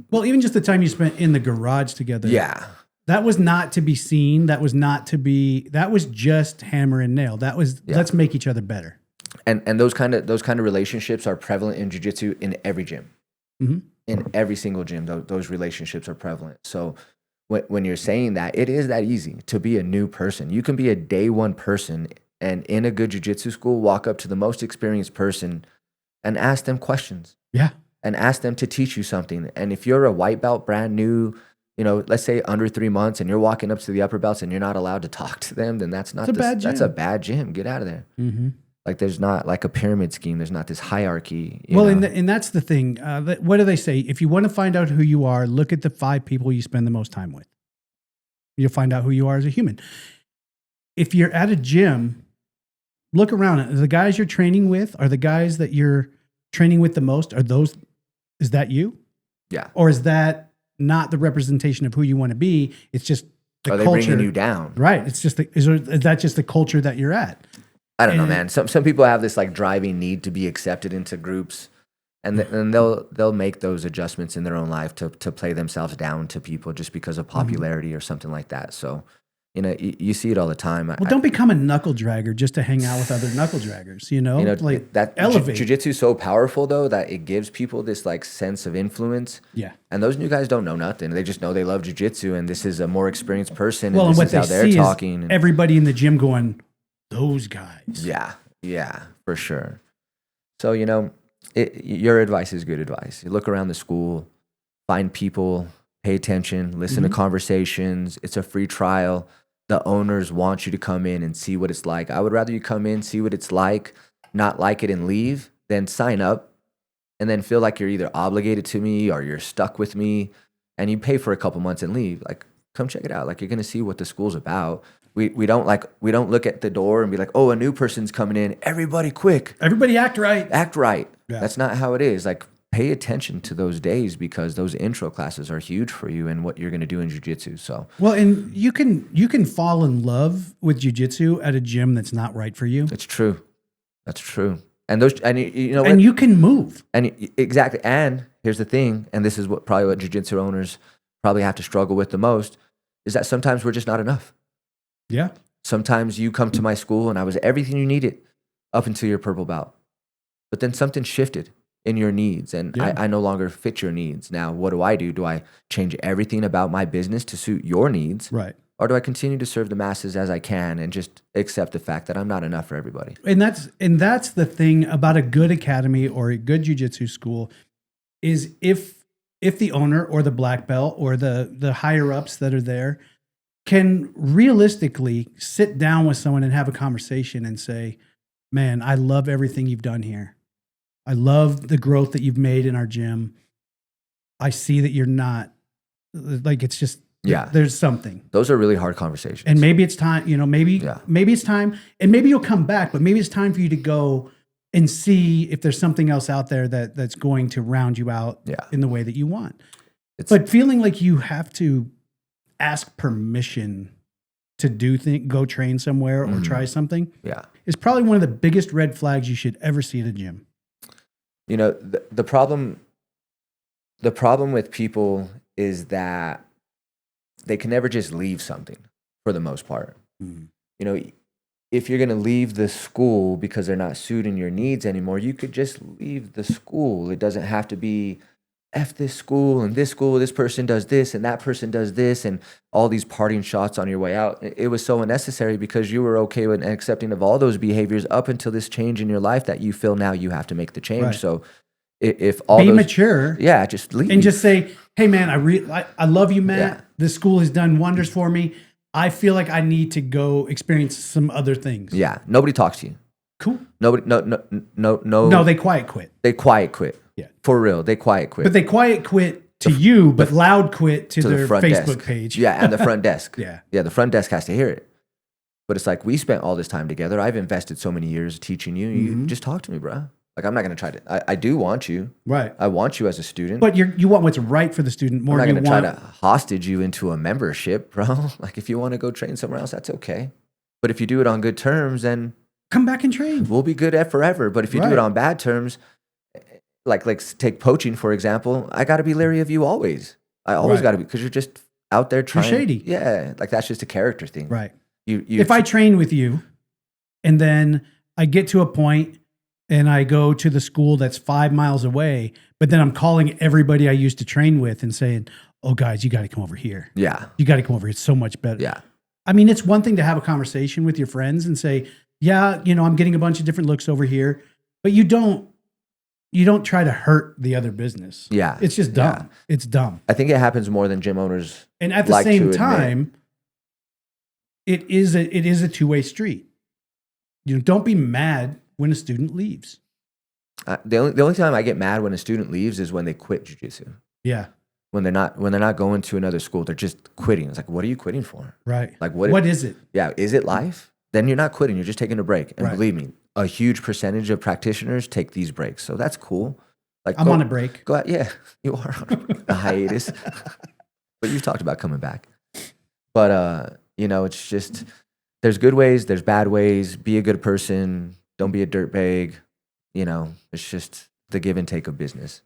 Well, even just the time you spent in the garage together. yeah, That was not to be seen. That was just hammer and nail. That was, let's make each other better. and those kind of relationships are prevalent in jiu-jitsu in every gym. Mm-hmm. In every single gym, those relationships are prevalent. So when you're saying that, it is that easy to be a new person. You can be a day one person And in a good jiu-jitsu school, walk up to the most experienced person and ask them questions. Yeah. And ask them to teach you something. And if you're a white belt, brand new, you know, let's say under 3 months, and you're walking up to the upper belts and you're not allowed to talk to them, then that's not that's a bad gym. Get out of there. Mm-hmm. Like there's not like a pyramid scheme. There's not this hierarchy. Well, and that's the thing. What do they say? If you want to find out who you are, look at the 5 people you spend the most time with. You'll find out who you are as a human. If you're at a gym, look around. The guys you're training with are the guys that you're training with the most. Is that you? Yeah. Or is that not the representation of who you want to be? It's just the culture. Are they bringing you down? Right. It's just is that just the culture that you're at? I don't know, man. Some people have this like driving need to be accepted into groups, and they'll make those adjustments in their own life to play themselves down to people just because of popularity or something like that. So, you know, you see it all the time. Well, don't become a knuckle dragger just to hang out with other knuckle draggers. You know like that. Elevate. Jiu-jitsu is so powerful though that it gives people this like sense of influence. Yeah. And those new guys don't know nothing. They just know they love jiu-jitsu, and this is a more experienced person. Well, and and this what is they how they're see talking. is everybody in the gym going, those guys. Yeah, for sure. So, you know, your advice is good advice. You look around the school, find people, pay attention, listen to conversations. It's a free trial. The owners want you to come in and see what it's like. I would rather you come in, see what it's like, not like it and leave, than sign up and then feel like you're either obligated to me or you're stuck with me, and you pay for a couple months and leave. Like, come check it out. Like, you're going to see what the school's about. We don't look at the door and be like, oh, a new person's coming in. Everybody quick. Everybody act right. Act right. Yeah. That's not how it is. Like, pay attention to those days, because those intro classes are huge for you and what you're going to do in jiu-jitsu. So, well, and you can fall in love with jiu-jitsu at a gym that's not right for you. it's true. That's true. And you know what? And you can move. Exactly. And here's the thing, and this is what jiu-jitsu owners probably have to struggle with the most, is that sometimes we're just not enough. Yeah. Sometimes you come to my school and I was everything you needed up until your purple belt. But then something shifted in your needs, and I no longer fit your needs. Now, what do? Do I change everything about my business to suit your needs? Right. Or do I continue to serve the masses as I can and just accept the fact that I'm not enough for everybody? And that's the thing about a good academy or a good jiu-jitsu school, is if the owner or the black belt or the higher ups that are there can realistically sit down with someone and have a conversation and say, man, I love everything you've done here. I love the growth that you've made in our gym. I see that you're not like, it's just, there's something. Those are really hard conversations. And maybe it's time, maybe it's time, and maybe you'll come back, but maybe it's time for you to go and see if there's something else out there that's going to round you out in the way that you want. But feeling like you have to ask permission to go train somewhere or try something is probably one of the biggest red flags you should ever see at a gym. You know, the problem with people is that they can never just leave something for the most part. You know, if you're going to leave the school because they're not suiting your needs anymore, you could just leave the school. It doesn't have to be F this school, this person does this and that person does this, and all these parting shots on your way out. It was so unnecessary because you were okay with and accepting of all those behaviors up until this change in your life that you feel now you have to make the change. Right. So if all be mature, just leave and just say, hey man, I love you, Matt. Yeah. This school has done wonders for me. I feel like I need to go experience some other things. Yeah, nobody talks to you. Cool. Nobody, no. No, they quiet quit. They quiet quit. Yeah, for real, they quiet quit. But they quiet quit to you, but loud quit to their Facebook desk. Page. Yeah, and the front desk. Yeah, the front desk has to hear it. But it's like, we spent all this time together. I've invested so many years teaching you. You just talk to me, bro. Like, I'm not going to try to. I do want you. Right. I want you as a student. But you want what's right for the student more. I'm not going to try to hostage you into a membership, bro. Like, if you want to go train somewhere else, that's okay. But if you do it on good terms, then come back and train. We'll be good at forever. But if you do it on bad terms, like take poaching, for example, I got to be leery of you always. I always got to be, because you're just out there trying. You're shady. Yeah. Like, that's just a character thing. Right. If I train with you and then I get to a point and I go to the school that's 5 miles away, but then I'm calling everybody I used to train with and saying, oh guys, you got to come over here. Yeah. You got to come over here. It's so much better. Yeah. I mean, it's one thing to have a conversation with your friends and say, Yeah, I'm getting a bunch of different looks over here, but you don't try to hurt the other business. Yeah. It's just dumb. Yeah. It's dumb. I think it happens more than gym owners. And at the like to same admit. time, it is a two-way street. Don't be mad when a student leaves. The only time I get mad when a student leaves is when they quit jiu-jitsu. Yeah. When they're not going to another school, they're just quitting. It's like, what are you quitting for? Right. Like what is it? Yeah, is it life? Then you're not quitting. You're just taking a break. And Right. believe me, a huge percentage of practitioners take these breaks, so that's cool. Like I'm on a break. Go out. Yeah, you are on a hiatus. But you've talked about coming back. But it's just there's good ways, there's bad ways. Be a good person. Don't be a dirtbag. It's just the give and take of business.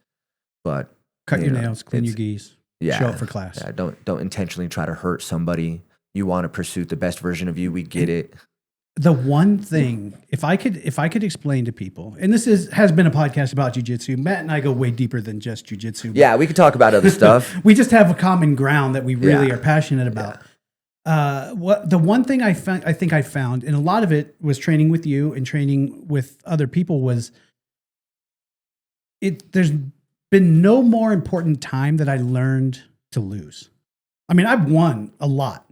But Cut your nails, clean your geese. Yeah, Show up for class. Yeah, don't intentionally try to hurt somebody. You want to pursue the best version of you. We get it. The one thing, if I could explain to people, and this has been a podcast about jiu-jitsu. Matt and I go way deeper than just jiu-jitsu. Yeah, we could talk about other stuff. We just have a common ground that we really are passionate about. What the one thing I think I found, and a lot of it was training with you and training with other people, was there's been no more important time that I learned to lose. I mean, I've won a lot.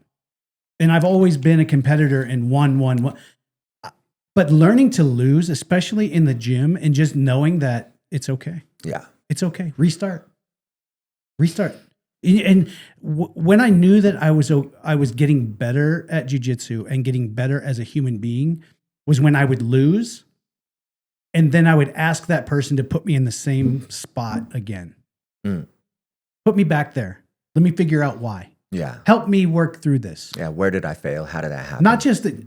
And I've always been a competitor and won. But learning to lose, especially in the gym, and just knowing that it's okay. Yeah. It's okay. Restart. And when I knew that I was getting better at jiu-jitsu and getting better as a human being was when I would lose. And then I would ask that person to put me in the same spot again. Put me back there. Let me figure out why. Yeah. Help me work through this. Yeah. Where did I fail? How did that happen? Not just that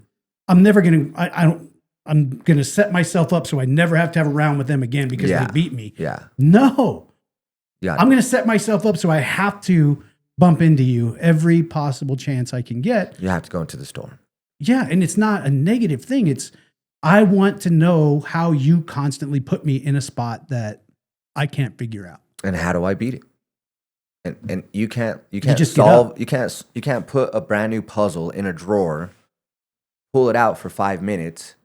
I'm never going to, I'm going to set myself up so I never have to have a round with them again because they beat me. Yeah. No. Yeah. I'm going to set myself up so I have to bump into you every possible chance I can get. You have to go into the store. Yeah. And it's not a negative thing. I want to know how you constantly put me in a spot that I can't figure out. And how do I beat it? And you can't just solve, you can't put a brand new puzzle in a drawer, pull it out for 5 minutes,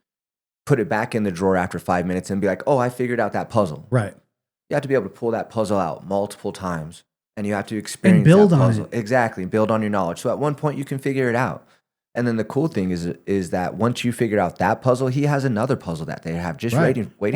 put it back in the drawer after 5 minutes and be like, oh, I figured out that puzzle. Right. You have to be able to pull that puzzle out multiple times and you have to experience and build that on puzzle. it. Exactly. Build on your knowledge. So at one point you can figure it out. And then the cool thing is that once you figure out that puzzle, he has another puzzle that they have just waiting for you.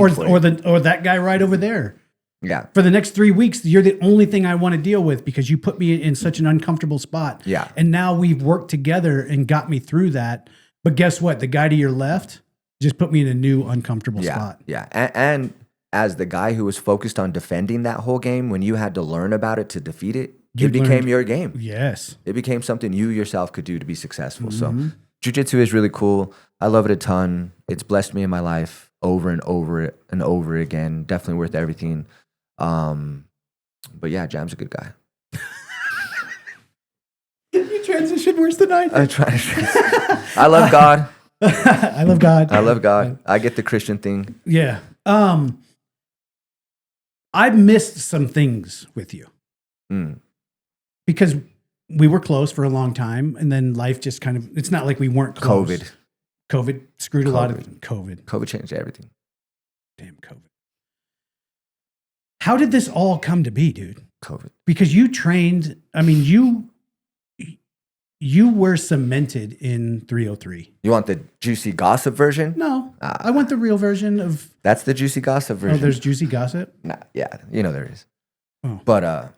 Or that guy right over there. Yeah. For the next 3 weeks, you're the only thing I want to deal with because you put me in such an uncomfortable spot. Yeah. And now we've worked together and got me through that. But guess what? The guy to your left just put me in a new uncomfortable spot. Yeah. And as the guy who was focused on defending that whole game, when you had to learn about it to defeat it, it became your game. Yes. It became something you yourself could do to be successful. So jiu-jitsu is really cool. I love it a ton. It's blessed me in my life over and over and over again. Definitely worth everything. But yeah, Jam's a good guy. You transitioned worse than I did. I try to. I love God. I love God. I love God. I get the Christian thing. Yeah. I missed some things with you because we were close for a long time, and then life just kind of. It's not like we weren't close. COVID screwed a lot of COVID. COVID changed everything. Damn COVID. How did this all come to be, dude? COVID. Because you trained, I mean, you were cemented in 303. You want the juicy gossip version? No, I want the real version of. That's the juicy gossip version. Oh, there's juicy gossip? Nah, yeah, there is. Oh. But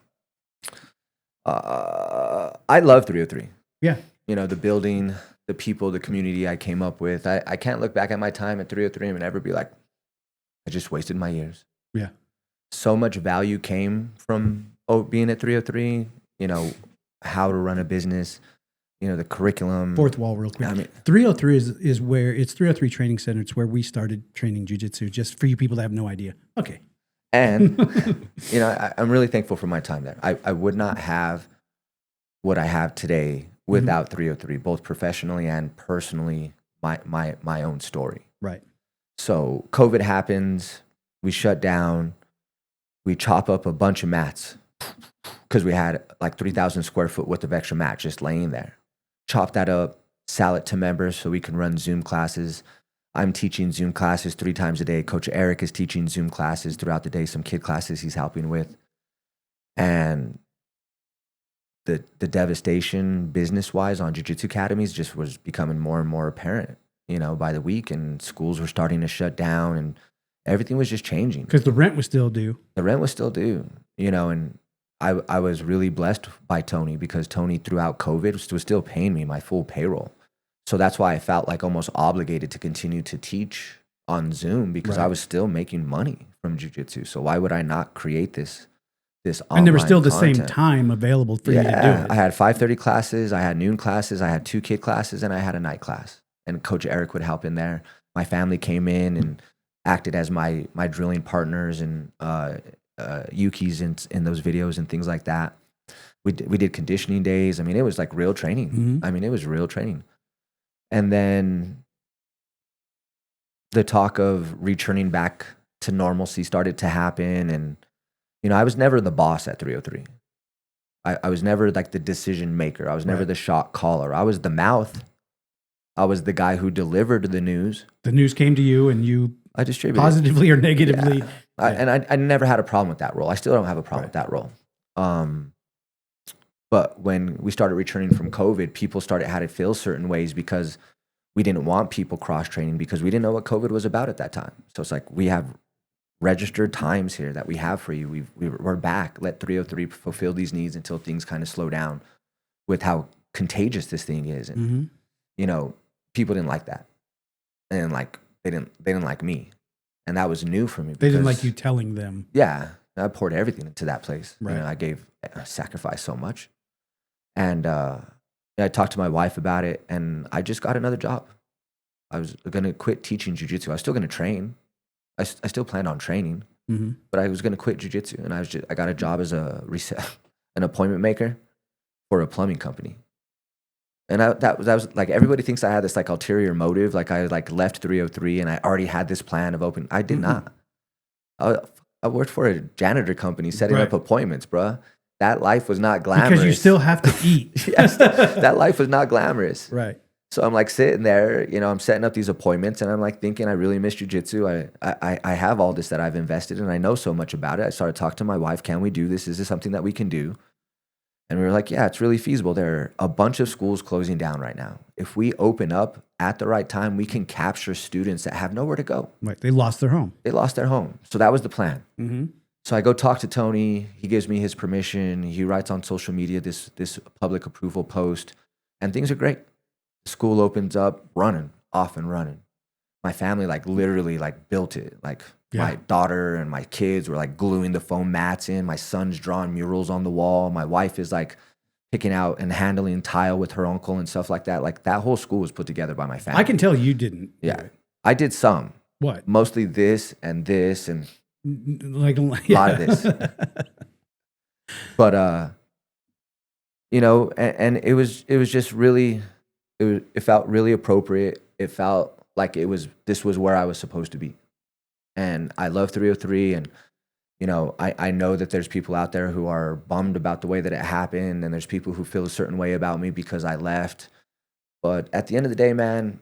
I love 303. Yeah. The building, the people, the community I came up with. I can't look back at my time at 303 and ever be like, I just wasted my years. Yeah. So much value came from being at 303, how to run a business, the curriculum. Fourth wall real quick. I mean, 303 is where, it's 303 Training Center. It's where we started training jiu-jitsu, just for you people that have no idea. Okay. And, I'm really thankful for my time there. I would not have what I have today without 303, both professionally and personally, my own story. Right. So COVID happens, we shut down, we chop up a bunch of mats because we had like 3,000 square foot worth of extra mat just laying there. Chop that up, sell it to members so we can run Zoom classes. I'm teaching Zoom classes 3 times a day. Coach Eric is teaching Zoom classes throughout the day, some kid classes he's helping with. And the devastation business-wise on jiu-jitsu academies just was becoming more and more apparent, by the week. And schools were starting to shut down and everything was just changing. Because the rent was still due. The rent was still due, and I was really blessed by Tony because Tony throughout COVID was still paying me my full payroll. So that's why I felt like almost obligated to continue to teach on Zoom because I was still making money from jiu-jitsu. So why would I not create this online And there was still the content? same time available for you to do it. I had 5:30 classes, I had noon classes, I had 2 kid classes, and I had a night class. And Coach Eric would help in there. My family came in and acted as my drilling partners and Yukis in those videos and things like that. We did conditioning days. I mean, it was like real training. Mm-hmm. I mean, it was real training. And then the talk of returning back to normalcy started to happen. And, I was never the boss at 303. I was never like the decision maker. I was never the shot caller. I was the mouth. I was the guy who delivered the news. The news came to you and you I distributed positively or negatively. Yeah. I never had a problem with that role. I still don't have a problem with that role. But when we started returning from COVID, people had to feel certain ways because we didn't want people cross-training because we didn't know what COVID was about at that time. So it's like, we have registered times here that we have for you. We're back. Let 303 fulfill these needs until things kind of slow down with how contagious this thing is. And, people didn't like that. And they didn't like me. And that was new for me. They didn't like you telling them. Yeah. I poured everything into that place. Right. I sacrificed so much. And I talked to my wife about it, and I just got another job. I was going to quit teaching jiu-jitsu. I was still going to train. I still planned on training, but I was going to quit jiu-jitsu. And I got a job as an appointment maker for a plumbing company. And that was like, everybody thinks I had this like ulterior motive. Like I left 303 and I already had this plan of opening. I did not. I worked for a janitor company setting up appointments, bruh. That life was not glamorous. Because you still have to eat. Yes, that life was not glamorous. Right. So I'm like sitting there, I'm setting up these appointments and I'm like thinking I really miss jiu-jitsu. I have all this that I've invested in. I know so much about it. I started talking to my wife. Can we do this? Is this something that we can do? And we were like, yeah, it's really feasible. There are a bunch of schools closing down right now. If we open up at the right time, we can capture students that have nowhere to go. Right. They lost their home. So that was the plan. Mm-hmm. So I go talk to Tony. He gives me his permission. He writes on social media this public approval post, and things are great. The school opens up, off and running. My family literally built it. My daughter and my kids were gluing the foam mats in. My son's drawing murals on the wall. My wife is picking out and handling tile with her uncle and stuff like that. That whole school was put together by my family. I can tell you didn't. Yeah, I did some. What? Mostly this and this and. A lot of this, but and it was just really, it felt really appropriate. It felt like this was where I was supposed to be, and I love 303, and I know that there's people out there who are bummed about the way that it happened, and there's people who feel a certain way about me because I left, but at the end of the day, man,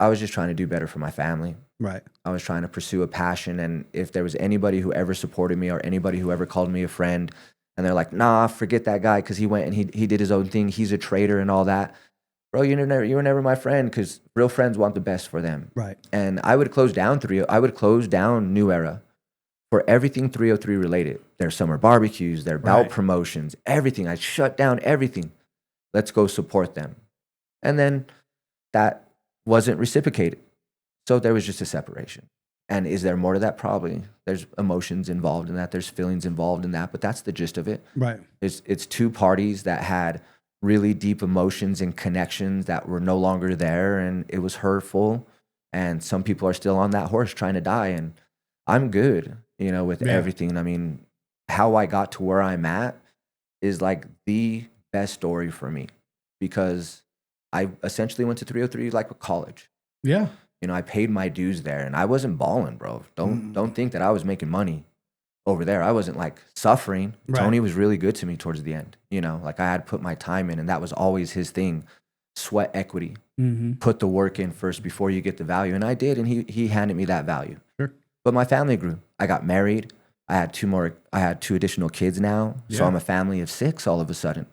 I was just trying to do better for my family. Right. I was trying to pursue a passion. And if there was anybody who ever supported me or anybody who ever called me a friend and they're like, nah, forget that guy because he went and he did his own thing. He's a traitor and all that. Bro, you were never my friend because real friends want the best for them. Right. And I would close down New Era for everything 303 related. Their summer barbecues, their bout promotions, everything. I shut down everything. Let's go support them. And then that wasn't reciprocated. So there was just a separation. And is there more to that? Probably. There's emotions involved in that. There's feelings involved in that. But that's the gist of it. Right. It's two parties that had really deep emotions and connections that were no longer there. And it was hurtful. And some people are still on that horse trying to die. And I'm good, with everything. I mean, how I got to where I'm at is the best story for me. Because I essentially went to 303 like a college. Yeah. I paid my dues there and I wasn't balling, bro. Don't think that I was making money over there. I wasn't suffering. Right. Tony was really good to me towards the end. I had put my time in and that was always his thing. sweat equity. Mm-hmm. Put the work in first before you get the value. And I did, and he handed me that value. Sure. But my family grew. I got married. I had two additional kids now. So Yeah. I'm a family of 6 all of a sudden.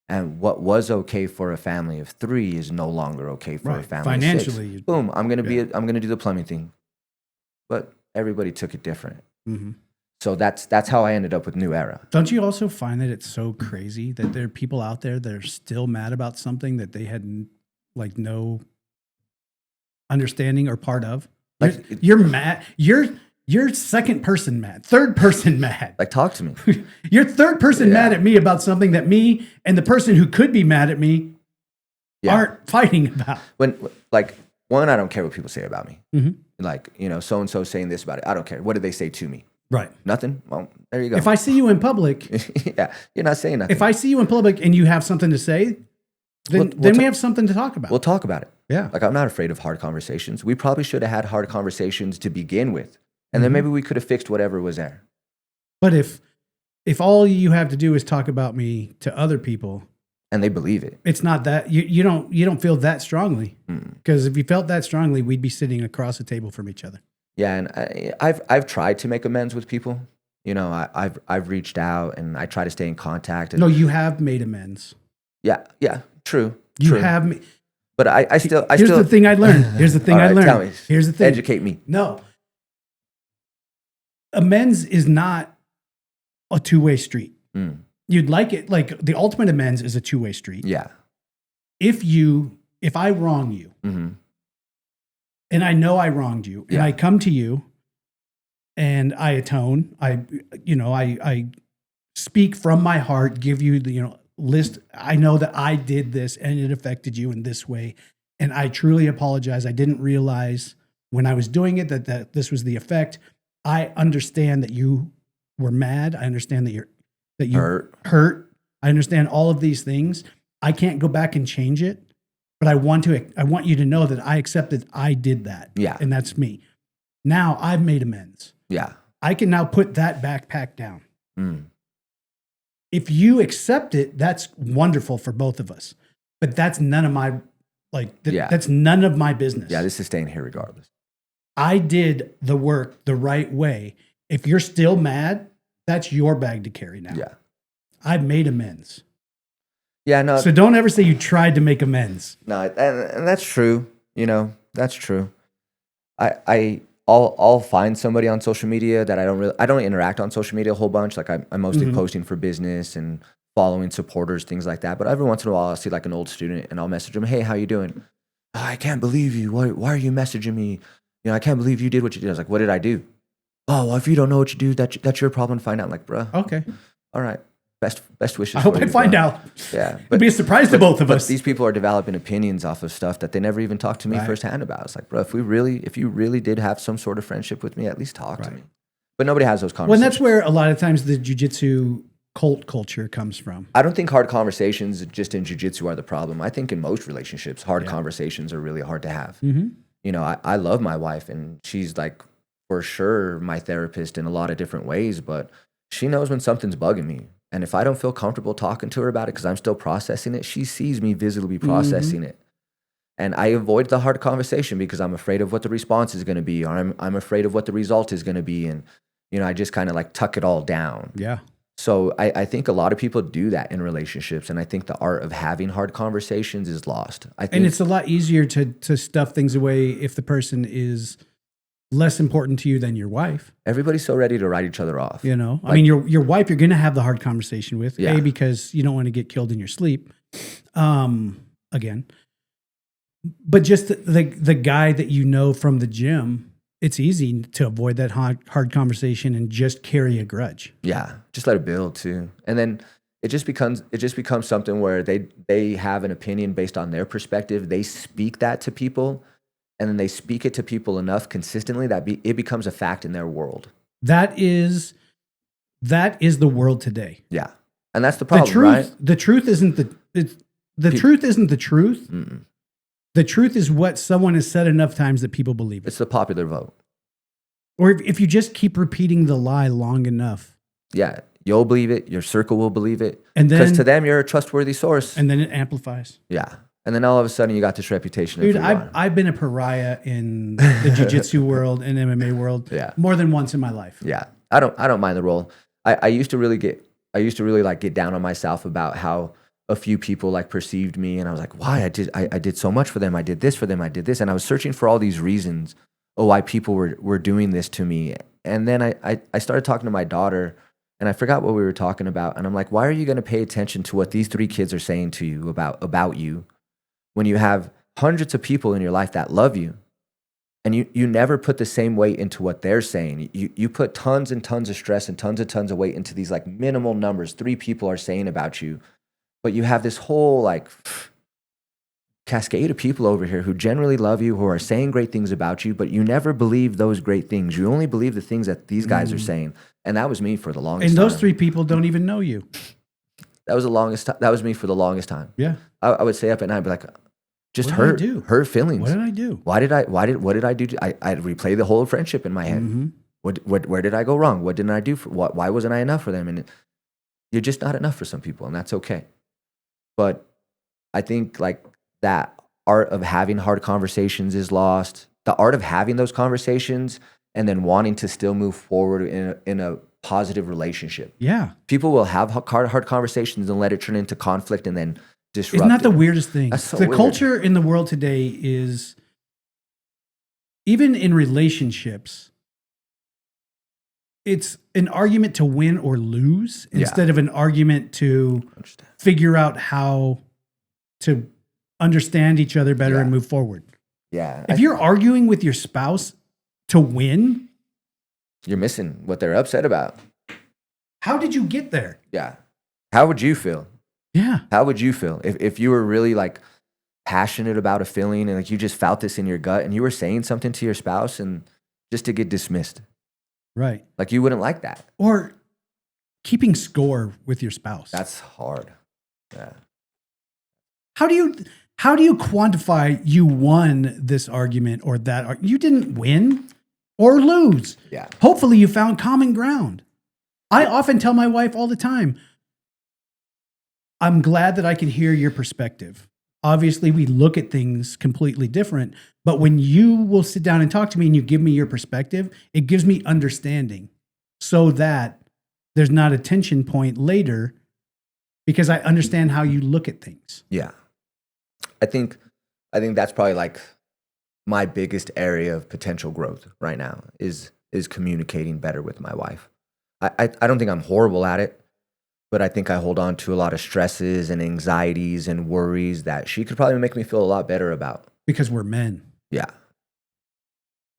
And what was okay for a family of 3 is no longer okay for a family Financially, of 6. Boom, I'm gonna do the plumbing thing. But everybody took it different. Mm-hmm. So that's how I ended up with New Era. Don't you also find that it's so crazy that there are people out there that are still mad about something that they had like no understanding or part of? You're mad. You're second person mad, third person mad. Like, talk to me. You're third person mad at me about something that me and the person who could be mad at me aren't fighting about. One, I don't care what people say about me. Mm-hmm. Like, so and so saying this about it. I don't care. What did they say to me? Right. Nothing. Well, there you go. If I see you in public, yeah, you're not saying nothing. if I see you in public and you have something to say, then we have something to talk about. We'll talk about it. Yeah. Like, I'm not afraid of hard conversations. We probably should have had hard conversations to begin with. And then maybe we could have fixed whatever was there. But if all you have to do is talk about me to other people, and they believe it, it's not that you don't feel that strongly. Because if you felt that strongly, we'd be sitting across the table from each other. Yeah, and I've tried to make amends with people. I've reached out and I try to stay in contact. And no, you have made amends. Yeah, true. You true. have. But I still. Here's the thing I learned. Here's the thing I learned. Tell me. Here's the thing. Educate me. No. Amends is not a two-way street. You'd like it, like the ultimate amends is a two-way street. Yeah. If I wrong you, and I know I wronged you, and I come to you and I atone, I speak from my heart, give you the, list. I know that I did this and it affected you in this way. And I truly apologize. I didn't realize when I was doing it that this was the effect. I understand that you were mad. I understand that you hurt. I understand all of these things. I can't go back and change it, but I want you to know that I accept that I did that. Yeah. And that's me. Now I've made amends. Yeah. I can now put that backpack down. If you accept it, that's wonderful for both of us. But that's none of my that's none of my business. Yeah, this is staying here regardless. I did the work the right way. If you're still mad, that's your bag to carry now. Yeah. I've made amends. Yeah, no. So don't ever say you tried to make amends. No, and that's true. That's true. I'll find somebody on social media that I don't interact on social media a whole bunch. Like I'm mostly posting for business and following supporters, things like that. But every once in a while I'll see like an old student and I'll message them, "Hey, how you doing? Oh, I can't believe you. Why are you messaging me? I can't believe you did what you did." I was like, "What did I do?" "Oh, well, if you don't know what you do, that's your problem to find out." I'm like, "Bruh. Okay. All right. Best wishes. I hope for I you, find bro." out. Yeah. It'd be a surprise to both of us. These people are developing opinions off of stuff that they never even talked to me firsthand about. It's like, bro, if you really did have some sort of friendship with me, at least talk to me. But nobody has those conversations. Well, and that's where a lot of times the jiu-jitsu cult culture comes from. I don't think hard conversations just in jiu-jitsu are the problem. I think in most relationships, hard conversations are really hard to have. I love my wife and she's like for sure my therapist in a lot of different ways, but she knows when something's bugging me. And if I don't feel comfortable talking to her about it because I'm still processing it, she sees me visibly processing it. And I avoid the hard conversation because I'm afraid of what the response is going to be, or I'm afraid of what the result is going to be. And, I just kind of like tuck it all down. Yeah. So I think a lot of people do that in relationships. And I think the art of having hard conversations is lost. And it's a lot easier to stuff things away if the person is less important to you than your wife. Everybody's so ready to write each other off. I mean, your wife, you're going to have the hard conversation with, because you don't want to get killed in your sleep. Again, but just the guy that from the gym, it's easy to avoid that hard conversation and just carry a grudge. Yeah. Just let it build too. And then it just becomes something where they have an opinion based on their perspective. They speak that to people. And then they speak it to people enough consistently that it becomes a fact in their world. That is the world today. Yeah, and that's the problem, right? The truth isn't the truth isn't the truth. Mm-mm. The truth is what someone has said enough times that people believe it. It's the popular vote. Or if you just keep repeating the lie long enough. Yeah, you'll believe it. Your circle will believe it. And then, because to them, you're a trustworthy source. And then it amplifies. Yeah. And then all of a sudden you got this reputation. Dude, I've been a pariah in the jiu-jitsu world and MMA world more than once in my life. Yeah. I don't mind the role. I used to really get down on myself about how a few people like perceived me, and I was like, why? I did so much for them. I did this for them. I did this. And I was searching for all these reasons why people were doing this to me. And then I started talking to my daughter, and I forgot what we were talking about. And I'm like, why are you going to pay attention to what these 3 kids are saying to you about you when you have hundreds of people in your life that love you? And you never put the same weight into what they're saying. You put tons and tons of stress and tons of weight into these like minimal numbers 3 people are saying about you. But you have this whole like cascade of people over here who generally love you, who are saying great things about you, but you never believe those great things. You only believe the things that these guys are saying. And that was me for the longest time. And those 3 people don't even know you. That was me for the longest time. Yeah. I would stay up at night and be like, just hurt feelings. What did I do? What did I do? I'd replay the whole friendship in my head. Mm-hmm. Where did I go wrong? What didn't I do? Why wasn't I enough for them? And you're just not enough for some people, and that's okay. But I think like that art of having hard conversations is lost. The art of having those conversations and then wanting to still move forward in a positive relationship. Yeah. People will have hard conversations and let it turn into conflict and then disrupt. Isn't that the weirdest thing? That's so the weird. Culture in the world today is, even in relationships, it's an argument to win or lose instead of an argument to figure out how to understand each other better and move forward. Yeah. If you're arguing with your spouse to win, you're missing what they're upset about. How did you get there? Yeah. How would you feel? Yeah. How would you feel if you were really like passionate about a feeling and like you just felt this in your gut and you were saying something to your spouse and just to get dismissed? Right. Like you wouldn't like that. Or keeping score with your spouse. That's hard. Yeah. How do you quantify you won this argument or that? You didn't win or lose. Yeah. Hopefully you found common ground. I often tell my wife all the time, I'm glad that I can hear your perspective. Obviously, we look at things completely different, but when you will sit down and talk to me and you give me your perspective, it gives me understanding so that there's not a tension point later because I understand how you look at things. Yeah. I think that's probably like my biggest area of potential growth right now is communicating better with my wife. I don't think I'm horrible at it, but I think I hold on to a lot of stresses and anxieties and worries that she could probably make me feel a lot better about. Because we're men. Yeah.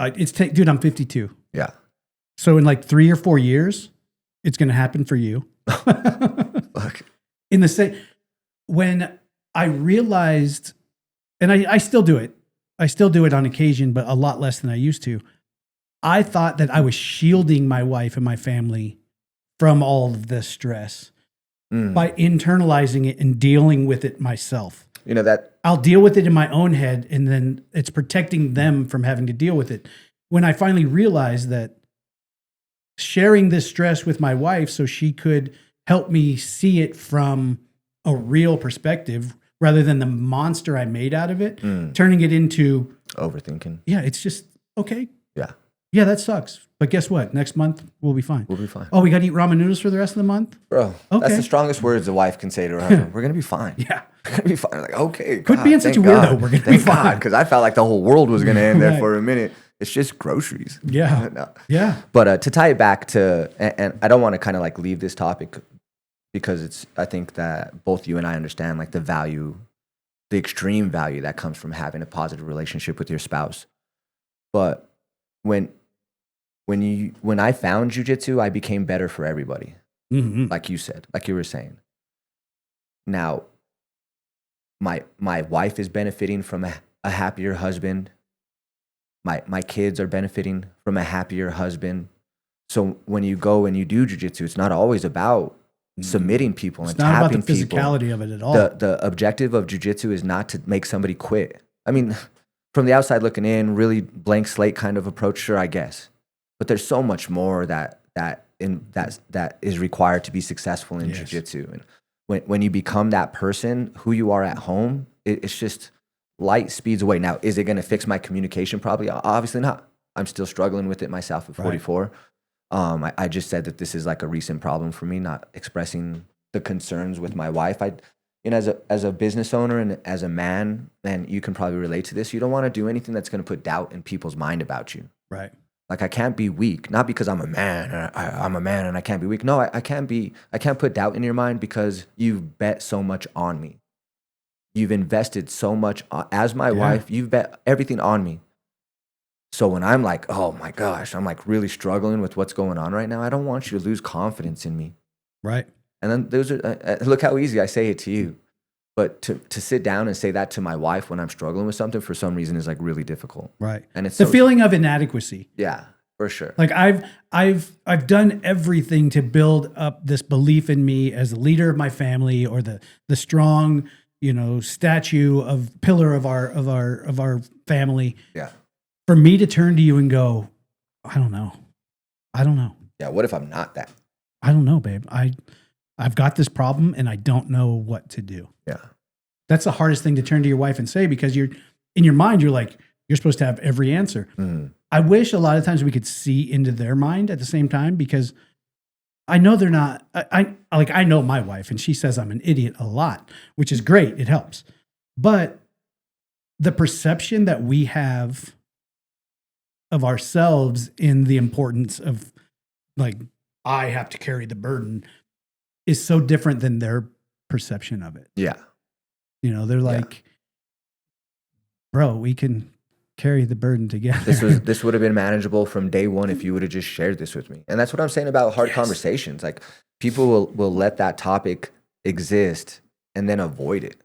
Dude, I'm 52. Yeah. So in like 3 or 4 years, it's going to happen for you. Fuck. In the same, when I realized, and I still do it. I still do it on occasion, but a lot less than I used to. I thought that I was shielding my wife and my family from all of this stress by internalizing it and dealing with it myself. You know that I'll deal with it in my own head, and then it's protecting them from having to deal with it. When I finally realized that sharing this stress with my wife so she could help me see it from a real perspective rather than the monster I made out of it, turning it into overthinking. Yeah, it's just, okay. Yeah. Yeah, that sucks. But guess what? Next month, we'll be fine. We'll be fine. Oh, we got to eat ramen noodles for the rest of the month? Bro, that's the strongest words a wife can say to her husband. We're going to be fine. Yeah. We're going to be fine. Like, okay. Quit being such a weirdo. We're going to be fine. Because I felt like the whole world was going to end there for a minute. It's just groceries. Yeah. No. Yeah. But to tie it back to, and I don't want to kind of like leave this topic because I think that both you and I understand like the value, the extreme value that comes from having a positive relationship with your spouse. But when I found jiu-jitsu, I became better for everybody. Mm-hmm. Like you said, like you were saying. Now, my wife is benefiting from a happier husband. My kids are benefiting from a happier husband. So when you go and you do jiu-jitsu, it's not always about submitting people and tapping people. It's not about the physicality of it at all. The objective of jiu-jitsu is not to make somebody quit. I mean, from the outside looking in, really blank slate kind of approach, sure, I guess. But there's so much more that is required to be successful in jiu-jitsu. And when you become that person, who you are at home It's just light speeds away. Now, is it going to fix my communication? Probably. Obviously not. I'm still struggling with it myself at 44. I just said that this is like a recent problem for me, not expressing the concerns with my wife. As a business owner and as a man, and you can probably relate to this, you don't want to do anything that's going to put doubt in people's mind about you. Right. Like I can't be weak, not because I'm a man. I'm a man and I can't be weak. No, I can't put doubt in your mind because you've bet so much on me. You've invested so much as my wife. You've bet everything on me. So when I'm like, oh my gosh, I'm like really struggling with what's going on right now, I don't want you to lose confidence in me. Right. And then those are, look how easy I say it to you. But to sit down and say that to my wife when I'm struggling with something for some reason is like really difficult. Right. And it's the feeling of inadequacy. Yeah, for sure. Like I've done everything to build up this belief in me as the leader of my family or the strong, statue of pillar of our family. Yeah. For me to turn to you and go, I don't know. Yeah. What if I'm not that? I don't know, babe. I've got this problem and I don't know what to do. Yeah. That's the hardest thing to turn to your wife and say, because you're in your mind, you're like, you're supposed to have every answer. Mm. I wish a lot of times we could see into their mind at the same time, because I know they're not, I know my wife and she says I'm an idiot a lot, which is great. It helps. But the perception that we have of ourselves in the importance of like, I have to carry the burden is so different than their perception of it. Yeah. They're like, bro, we can carry the burden together. This would have been manageable from day one if you would have just shared this with me. And that's what I'm saying about hard conversations. Like people will let that topic exist and then avoid it.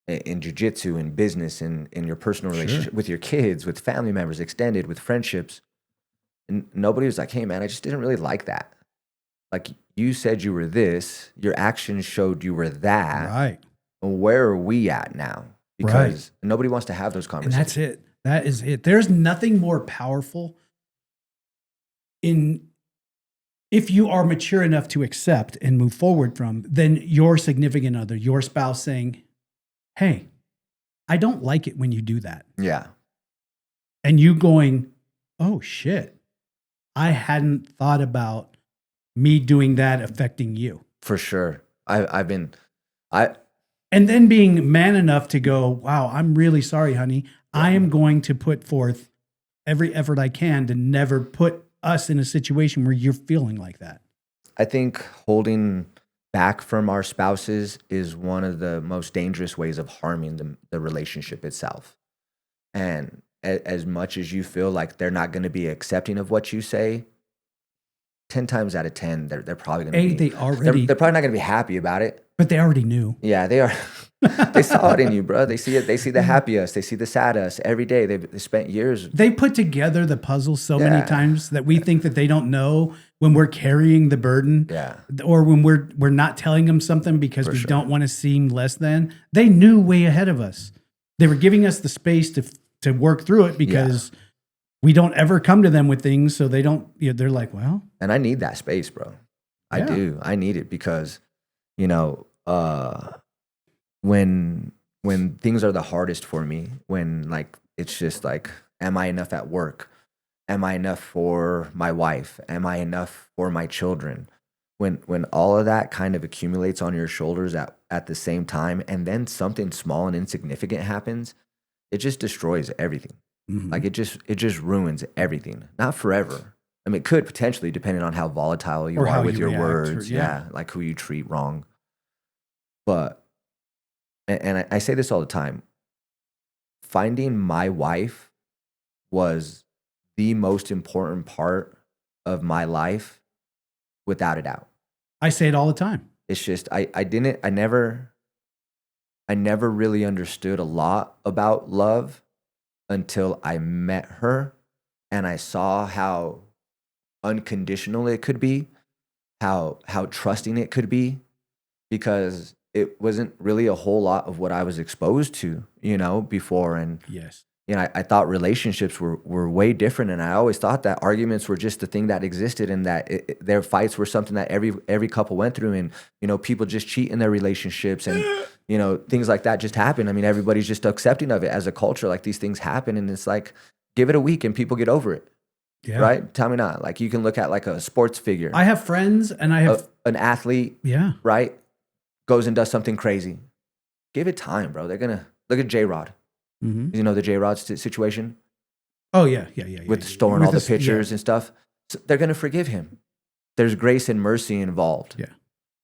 In jiu-jitsu, in business, in your personal relationship with your kids, with family members, extended, with friendships. And nobody was like, hey man, I just didn't really like that. Like you said you were this, your actions showed you were that. Right. Where are we at now? Because nobody wants to have those conversations. And that's it. That is it. There's nothing more powerful if you are mature enough to accept and move forward from, than your significant other, your spouse saying, hey, I don't like it when you do that. Yeah. And you going, oh shit, I hadn't thought about me doing that affecting you. For sure. And then being man enough to go, wow, I'm really sorry, honey. I am going to put forth every effort I can to never put us in a situation where you're feeling like that. I think holding back from our spouses is one of the most dangerous ways of harming the relationship itself. And as much as you feel like they're not going to be accepting of what you say, 10 times out of 10, they're probably going to be. They're probably not going to be happy about it. But they already knew. Yeah, they are. They saw it in you, bro. They see it. They see the happy us. They see the sad us every day. They spent years. They put together the puzzle so many times that we think that they don't know when we're carrying the burden. Yeah. Or when we're not telling them something because we don't want to seem less than. They knew way ahead of us. They were giving us the space to work through it because we don't ever come to them with things. So they don't, they're like, well. And I need that space, bro. I do. I need it because, when things are the hardest for me, when like, it's just like, am I enough at work? Am I enough for my wife? Am I enough for my children? When all of that kind of accumulates on your shoulders at the same time, and then something small and insignificant happens, it just destroys everything. Mm-hmm. Like it just ruins everything. Not forever. I mean, it could potentially, depending on how volatile you are with your words. Like who you treat wrong. But, and I say this all the time, finding my wife was the most important part of my life, without a doubt. I say it all the time. It's just, I never really understood a lot about love until I met her and I saw how unconditional it could be, how trusting it could be, because it wasn't really a whole lot of what I was exposed to, before. And I thought relationships were way different, and I always thought that arguments were just the thing that existed, and that their fights were something that every couple went through, and people just cheat in their relationships, and You know, things like that just happen. I mean, everybody's just accepting of it as a culture. Like these things happen, and it's like, give it a week and people get over it. Yeah. Right? Tell me not. Like you can look at like a sports figure. I have friends and I have an athlete. Yeah. Right? Goes and does something crazy. Give it time, bro. They're gonna look at J-Rod. Mm-hmm. You know the J-Rod situation? Oh yeah. With storing all the pictures and stuff. So they're gonna forgive him. There's grace and mercy involved. Yeah.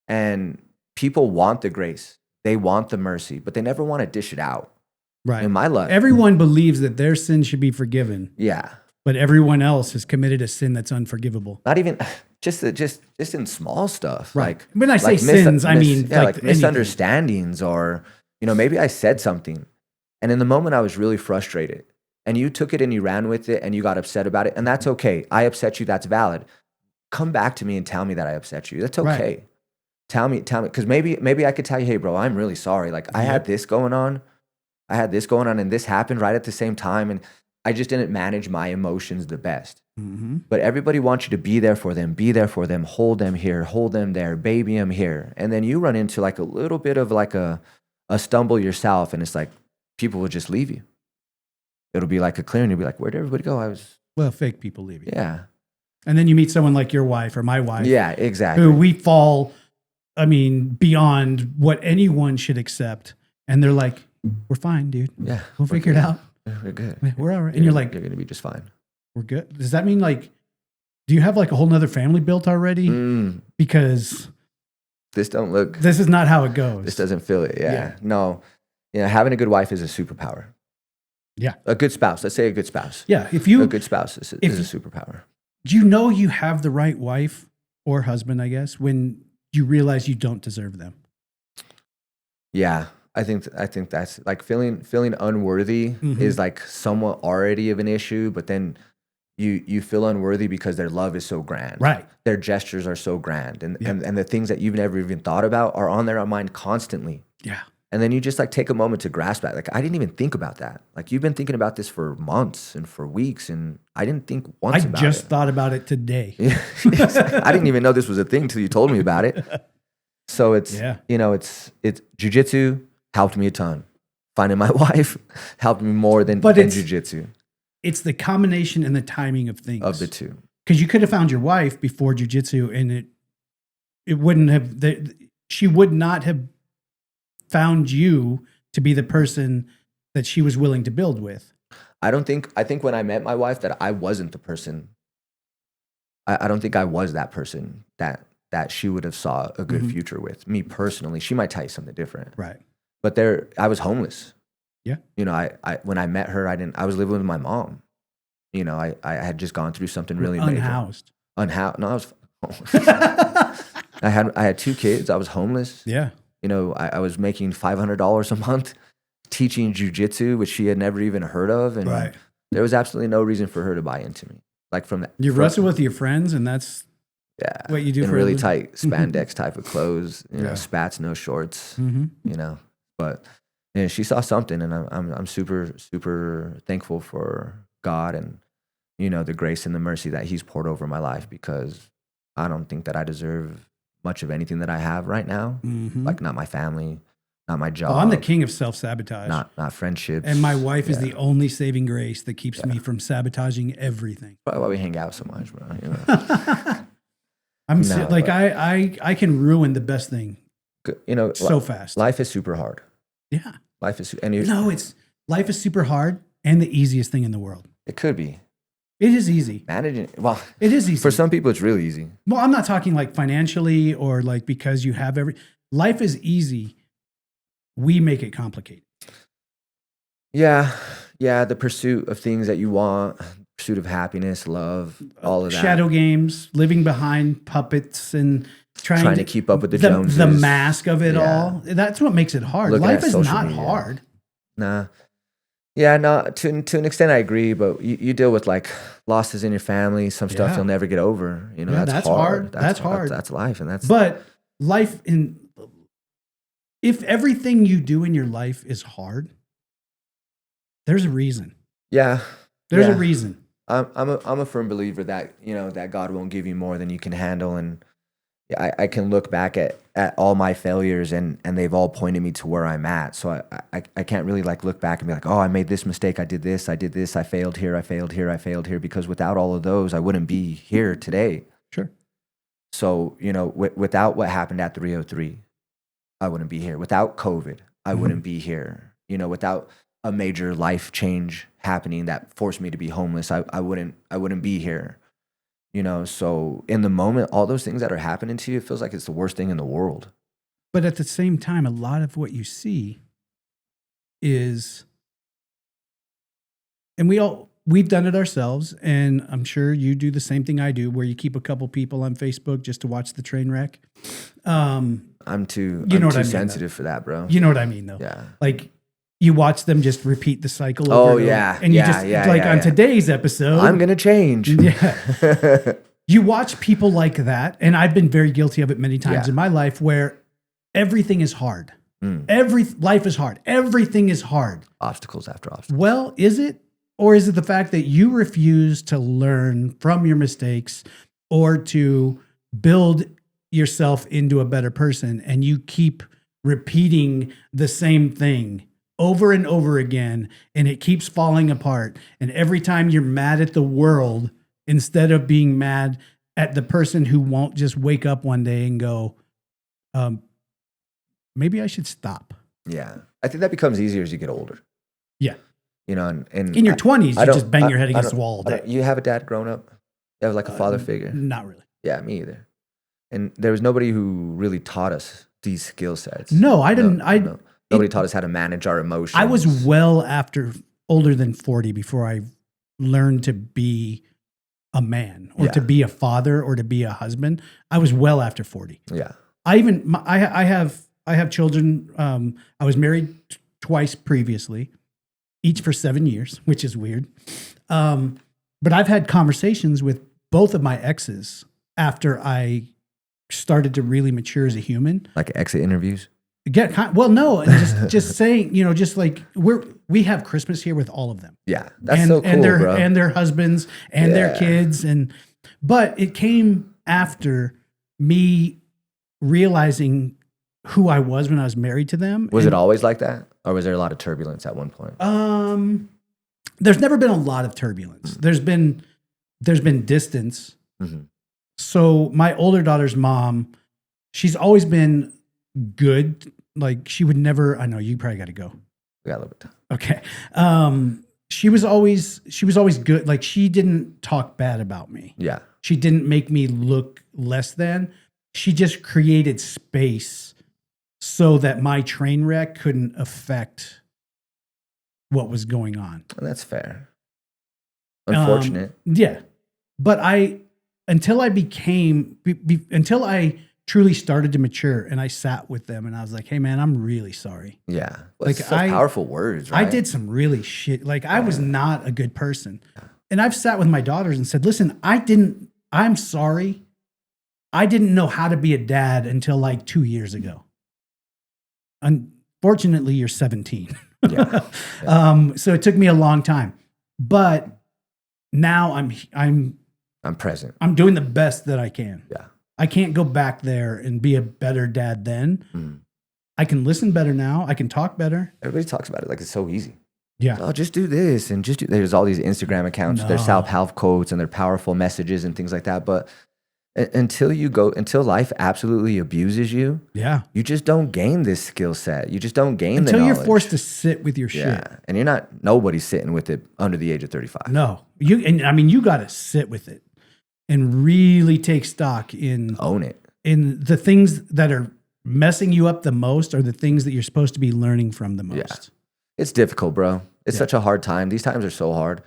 And people want the grace. They want the mercy, but they never want to dish it out. Right. In my life. Everyone believes that their sin should be forgiven. Yeah. But everyone else has committed a sin that's unforgivable. Not even just in small stuff. Right. Like when I say sins, I mean like misunderstandings, or maybe I said something, and in the moment I was really frustrated, and you took it and you ran with it and you got upset about it, and that's okay. I upset you. That's valid. Come back to me and tell me that I upset you. That's okay. Right. Tell me, because maybe I could tell you, hey, bro, I'm really sorry. Like I had this going on, and this happened right at the same time, and I just didn't manage my emotions the best. Mm-hmm. But everybody wants you to be there for them, hold them here, hold them there, baby them here. And then you run into like a little bit of like a stumble yourself, and it's like people will just leave you. It'll be like a clearing. You'll be like, where'd everybody go? Well, fake people leave you. Yeah. And then you meet someone like your wife or my wife. Yeah, exactly. Who we fall, beyond what anyone should accept. And they're like, we're fine, dude. Yeah. We'll figure it out. We're good. We're all right. And you're like, you're going to be just fine. We're good. Does that mean like, do you have like a whole nother family built already? Because this is not how it goes. This doesn't feel it. Yeah. No. Having a good wife is a superpower. Yeah. A good spouse. Let's say a good spouse. Yeah. A good spouse is a superpower. Do you know you have the right wife or husband, I guess, when you realize you don't deserve them? Yeah. I think that's like feeling unworthy is like somewhat already of an issue, but then you feel unworthy because their love is so grand. Right. Their gestures are so grand, and the things that you've never even thought about are on their mind constantly. Yeah. And then you just like take a moment to grasp that. Like, I didn't even think about that. Like, you've been thinking about this for months and for weeks, and I didn't think once about it. I just thought about it today. I didn't even know this was a thing until you told me about it. So it's jiu-jitsu helped me a ton. Finding my wife helped me more than jiu-jitsu. It's the combination and the timing of things. Of the two. Because you could have found your wife before jiu-jitsu, and it wouldn't have, she would not have found you to be the person that she was willing to build with. I think when I met my wife that I wasn't the person. I don't think I was that person that she would have saw a good future with. Me personally, she might tell you something different. Right. But I was homeless. Yeah. I when I met her, I was living with my mom. I had just gone through something really unhoused. major. Unhoused. No, I was I had 2 kids. I was homeless. Yeah. I was making $500 a month teaching jiu-jitsu, which she had never even heard of. And there was absolutely no reason for her to buy into me. Like you wrestle with your friends, and that's what you do in for really tight spandex type of clothes, spats, no shorts, but she saw something, and I'm super, super thankful for God and, the grace and the mercy that he's poured over my life, because I don't think that I deserve much of anything that I have right now. Like not my family, not my job. Oh, I'm the king of self-sabotage. Not friendships. And my wife is the only saving grace that keeps me from sabotaging everything. Probably why we hang out so much, bro. I can ruin the best thing. So fast. Life is super hard. Yeah. Life is life is super hard and the easiest thing in the world. It could be. It is easy. Managing, it is easy. For some people, it's really easy. Well, I'm not talking like financially or like because you have life is easy. We make it complicated. Yeah. Yeah. The pursuit of things that you want, pursuit of happiness, love, all of that. Shadow games, living behind puppets and trying to keep up with the Joneses. The mask of it all. That's what makes it hard. Life is not hard. Nah. Yeah, no, to an extent I agree, but you deal with like losses in your family, some stuff you'll never get over. That's hard. That's hard. That's life, But life if everything you do in your life is hard, there's a reason. Yeah. There's a reason. I'm a firm believer that, that God won't give you more than you can handle, and I can look back at all my failures and they've all pointed me to where I'm at. So I can't really like look back and be like, oh, I made this mistake. I did this. I failed here. I failed here. Because without all of those, I wouldn't be here today. Sure. So, you know, without what happened at 303, I wouldn't be here. Without COVID, I wouldn't be here. You know, without a major life change happening that forced me to be homeless, I wouldn't be here. You know, so in the moment, all those things that are happening to you, it feels like it's the worst thing in the world. But at the same time, a lot of what you see is, and we've done it ourselves, and I'm sure you do the same thing I do, where you keep a couple people on Facebook just to watch the train wreck. I'm too sensitive for that, bro. You know what I mean, though? Yeah. Like, you watch them just repeat the cycle over and over. And you on today's episode, I'm going to change. Yeah. You watch people like that, and I've been very guilty of it many times in my life, where everything is hard. Life is hard. Everything is hard. Obstacles after obstacles. Well, is it? Or is it the fact that you refuse to learn from your mistakes or to build yourself into a better person, and you keep repeating the same thing over and over again, and it keeps falling apart? And every time you're mad at the world, instead of being mad at the person who won't just wake up one day and go, maybe I should stop. Yeah. I think that becomes easier as you get older. Yeah. You know, and in your 20s, you just bang your head against the wall all day. You have a dad grown up? You have like a father figure? Not really. Yeah, me either. And there was nobody who really taught us these skill sets. No, I didn't. Nobody taught us how to manage our emotions. I was older than 40 before I learned to be a man or to be a father or to be a husband. I was well after 40. Yeah. I have children. I was married twice previously, each for 7 years, which is weird. But I've had conversations with both of my exes after I started to really mature as a human. Like exit interviews? No, just saying, you know, just like we have Christmas here with all of them. Yeah, that's so cool, bro. And their husbands and their kids, but it came after me realizing who I was when I was married to them. Was it always like that, or was there a lot of turbulence at one point? There's never been a lot of turbulence. There's been distance. Mm-hmm. So my older daughter's mom, she's always been good. Like, she would never, I know you probably got to go. We got a little bit of time. Okay. She was always good. Like, she didn't talk bad about me. Yeah. She didn't make me look less than. She just created space so that my train wreck couldn't affect what was going on. And that's fair. Unfortunate. Yeah. But until I truly started to mature, and I sat with them and I was like, hey man, I'm really sorry. Yeah. Well, like, powerful words, right? I did some really shit. Like, I was not a good person. And I've sat with my daughters and said, listen, I'm sorry. I didn't know how to be a dad until like 2 years ago. Unfortunately, you're 17. Yeah. So it took me a long time, but now I'm present. I'm doing the best that I can. Yeah. I can't go back there and be a better dad then. Mm. I can listen better now. I can talk better. Everybody talks about it like it's so easy. Yeah. Oh, just do this and just do. There's all these Instagram accounts. There's self-help quotes and their powerful messages and things like that. But until life absolutely abuses you, you just don't gain this skill set. You just don't gain the knowledge. Until you're forced to sit with your shit. Yeah. And nobody's sitting with it under the age of 35. No. You got to sit with it and really take stock in. Own it. In the things that are messing you up the most, or the things that you're supposed to be learning from the most. Yeah. It's difficult, bro. It's such a hard time. These times are so hard.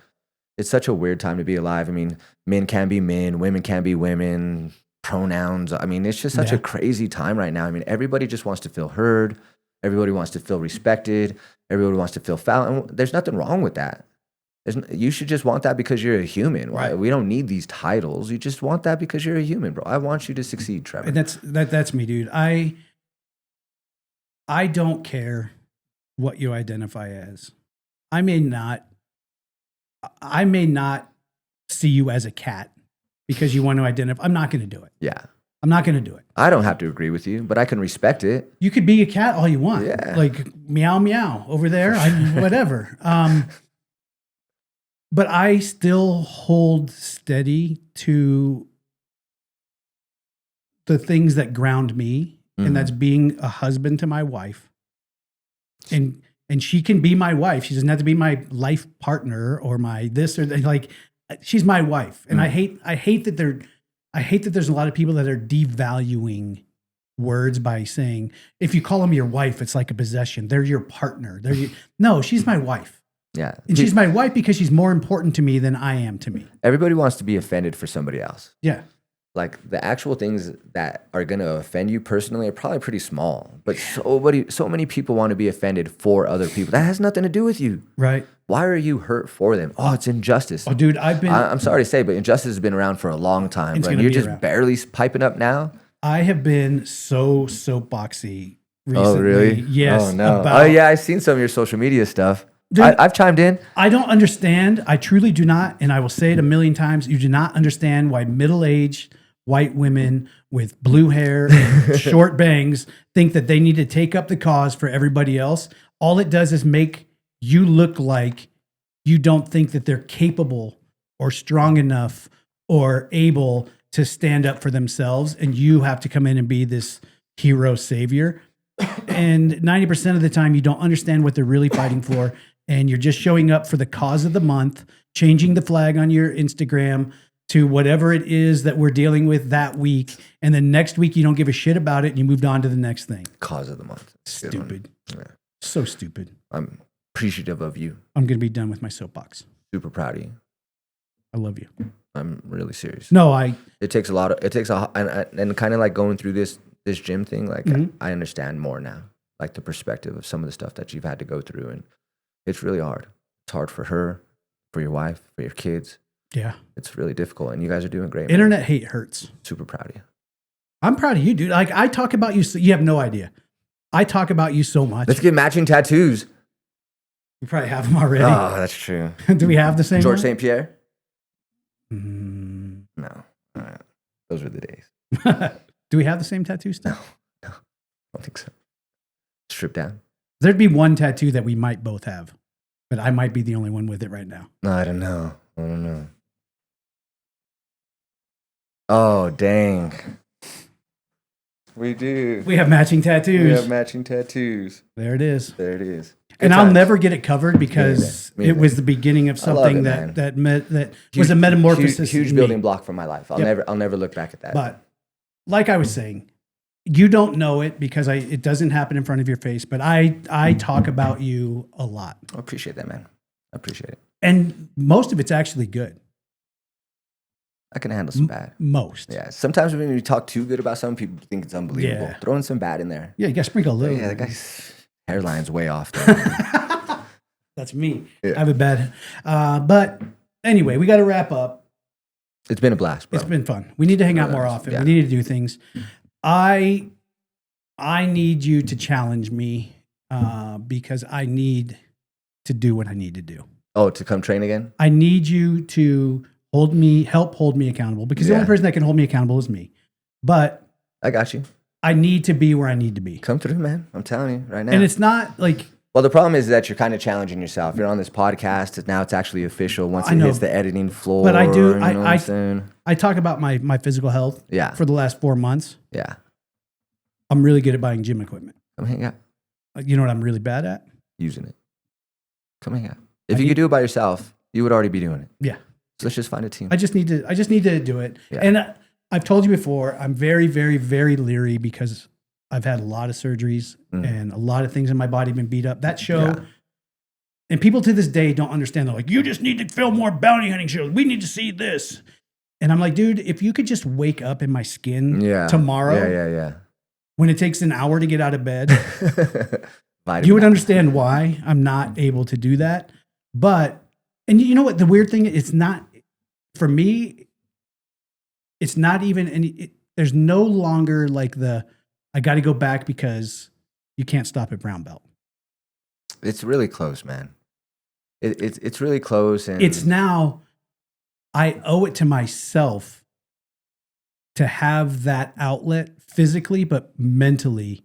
It's such a weird time to be alive. I mean, men can be men, women can be women, pronouns. I mean, it's just such a crazy time right now. I mean, everybody just wants to feel heard. Everybody wants to feel respected. Everybody wants to feel found. And there's nothing wrong with that. You should just want that because you're a human. Right? We don't need these titles. You just want that because you're a human, bro. I want you to succeed, Trevor. And that's me, dude. I don't care what you identify as. I may not see you as a cat because you want to identify. I'm not going to do it. Yeah. I'm not going to do it. I don't have to agree with you, but I can respect it. You could be a cat all you want. Yeah. Like meow, meow over there, whatever. But I still hold steady to the things that ground me, and that's being a husband to my wife. And she can be my wife. She doesn't have to be my life partner or my this or that. Like, she's my wife. And I hate that there's a lot of people that are devaluing words by saying, if you call them your wife, it's like a possession. They're your partner. No, she's my wife. Yeah. And she's my wife because she's more important to me than I am to me. Everybody wants to be offended for somebody else. Yeah. Like the actual things that are going to offend you personally are probably pretty small, but so many people want to be offended for other people. That has nothing to do with you. Right. Why are you hurt for them? Oh, it's injustice. Oh, dude, I'm sorry to say, but injustice has been around for a long time. It's But gonna you're be just around. barely piping up now. I have been so soapboxy recently. Oh, really? Yes. Oh, no. About, Oh, yeah. I've seen some of your social media stuff. Dude, I've chimed in. I don't understand. I truly do not. And I will say it a million times. You do not understand why middle-aged white women with blue hair and short bangs think that they need to take up the cause for everybody else. All it does is make you look like you don't think that they're capable or strong enough or able to stand up for themselves. And you have to come in and be this hero savior. And 90% of the time, you don't understand what they're really fighting for. And you're just showing up for the cause of the month, changing the flag on your Instagram to whatever it is that we're dealing with that week. And then next week, you don't give a shit about it and you moved on to the next thing. Cause of the month. Stupid. Yeah. So stupid. I'm appreciative of you. I'm going to be done with my soapbox. Super proud of you. I love you. I'm really serious. No, It takes and kind of like going through this gym thing. Like I understand more now, like the perspective of some of the stuff that you've had to go through, and it's really hard. It's hard for her, for your wife, for your kids. Yeah. It's really difficult, and you guys are doing great. Internet man. hate hurts. Super proud of you. I'm proud of you, dude. Like, I talk about you. You have no idea. I talk about you so much. Let's get matching tattoos. We probably have them already. Oh, that's true. Do we have the same George one? St. Pierre? Mm. No. All right. Those were the days. Do we have the same tattoo still? No, I don't think so. Strip down. There'd be one tattoo that we might both have, but I might be the only one with it right now. No, I don't know. Oh, dang. We do. We have matching tattoos. We have matching tattoos. There it is. There it is. Good And I'll times. never get it covered because Me it neither. was the beginning of I love something it, that was a metamorphosis. Huge in building me. block for my life. I'll Yep. never look back at that. But like I was saying, you don't know it because it doesn't happen in front of your face. But I talk about you a lot, I appreciate that, man. I appreciate it. and most of it's actually good. I can handle some bad. Most. Yeah. Sometimes when you talk too good about something, people think it's unbelievable. Yeah. Throw in some bad in there. Yeah, you got to sprinkle a little. Yeah, that guy's hairline's way off there. That's me. Yeah. I have a bad. But anyway, we got to wrap up. It's been a blast, bro. It's been fun. We need to hang out more often. Yeah. We need to do things. I need you to challenge me because I need to do what I need to do. Oh, to come train again? I need you to help hold me accountable because the only person that can hold me accountable is me. But I got you. I need to be where I need to be. Come through, man. I'm telling you right now. And it's not like, well, the problem is that you're kind of challenging yourself. You're on this podcast. Now it's actually official once it hits the editing floor. But I do. You know what I'm saying? I talk about my physical health for the last 4 months. Yeah. I'm really good at buying gym equipment. Come hang out. You know what I'm really bad at? Using it. Come hang out. If you could do it by yourself, you would already be doing it. Yeah. So let's just find a team. I just need to do it. Yeah. And I've told you before, I'm very, very, very leery because I've had a lot of surgeries and a lot of things in my body have been beat up. That show, and people to this day don't understand. They're like, you just need to film more bounty hunting shows. We need to see this. And I'm like, dude, if you could just wake up in my skin tomorrow, Yeah. when it takes an hour to get out of bed, Vitamin. you would understand why I'm not able to do that. But, and you know what, the weird thing, it's not, for me, it's not even any, there's no longer like I got to go back because you can't stop at brown belt. It's really close, man. It's really close. And It's now, I owe it to myself to have that outlet physically, but mentally,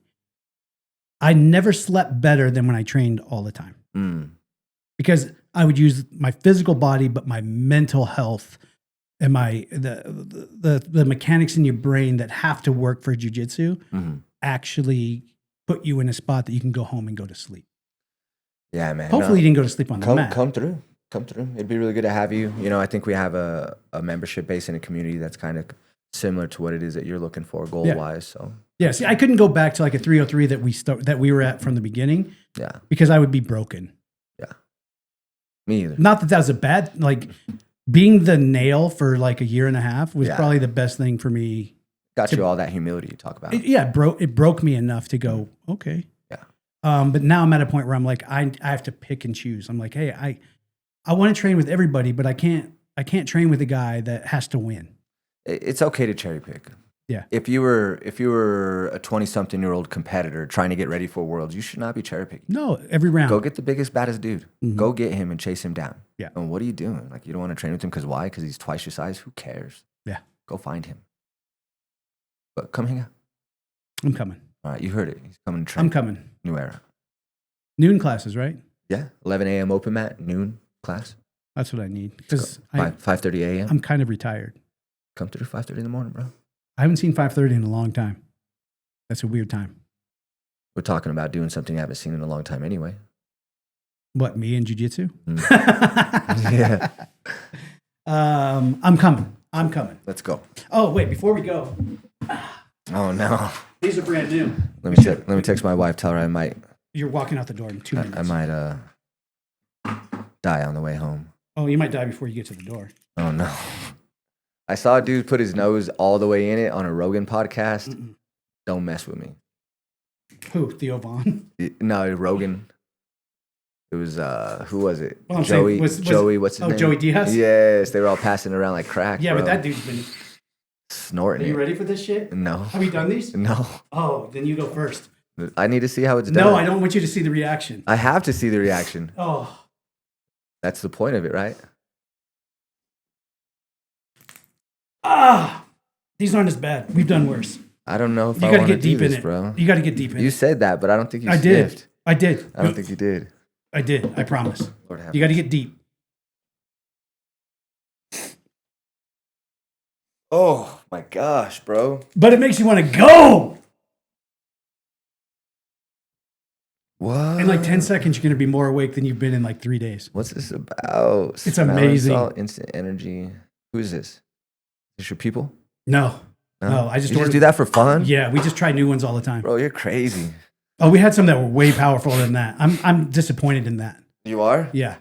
I never slept better than when I trained all the time. Because I would use my physical body, but my mental health and the mechanics in your brain that have to work for jiu-jitsu actually put you in a spot that you can go home and go to sleep. Yeah, man. Hopefully you didn't go to sleep on the mat. Come through. It'd be really good to have you. You know, I think we have a membership base in a community that's kind of similar to what it is that you're looking for goal-wise. So yeah, see, I couldn't go back to like a 303 that we were at from the beginning. Yeah. Because I would be broken. Yeah. Me either. Not that was a bad, like being the nail for like a year and a half was probably the best thing for me. Got you all that humility you talk about. It broke me enough to go, okay. Yeah. But now I'm at a point where I'm like, I have to pick and choose. I'm like, hey, I want to train with everybody, but I can't train with a guy that has to win. It's okay to cherry pick. Yeah. If you were a 20-something-year-old competitor trying to get ready for Worlds, you should not be cherry picking. No, every round. Go get the biggest, baddest dude. Go get him and chase him down. Yeah. And what are you doing? Like, you don't want to train with him because why? Because he's twice your size. Who cares? Yeah. Go find him. But come hang out. I'm coming. All right, you heard it. He's coming to train. I'm coming. New era. Noon classes, right? Yeah. 11 a.m. open mat, noon class. That's what I need. Because 5:30 a.m. I'm kind of retired. Come through 5:30 in the morning, bro. I haven't seen 5:30 in a long time. That's a weird time. We're talking about doing something I haven't seen in a long time anyway. What, me and jiu-jitsu? Yeah. I'm coming. Let's go. Oh, wait, before we go. Oh, no. These are brand new. Let me text my wife, tell her I might. You're walking out the door in 2 minutes. I might die on the way home. Oh, you might die before you get to the door. Oh, no. I saw a dude put his nose all the way in it on a Rogan podcast. Don't mess with me. Who? Theo Vaughn? No, Rogan. It was, who was it? Well, Joey, what's his name? Joey Diaz? Yes, they were all passing around like crack. Yeah, bro. but that dude's been snorting. Are you it. ready for this shit? No. Have you done these? No. Oh, then you go first. I need to see how it's done. No, I don't want you to see the reaction. I have to see the reaction. Oh. That's the point of it, right? These aren't as bad. We've done worse. I don't know if You I got to want to get do deep in this, it, bro. You got to get deep in You it. said that, but I don't think you I sniffed. I did. I don't think you did. I did. I promise. Lord have You got to mercy. get deep. Oh my gosh, bro. But it makes you want to go. What? In like 10 seconds, you're going to be more awake than you've been in like 3 days. What's this about? It's Smelling amazing. salt, instant energy. Who is this? Is this your people? No. I just You just do that for fun? Yeah, we just try new ones all the time. Bro, you're crazy. Oh, we had some that were way powerful than that. I'm disappointed in that. You are? Yeah.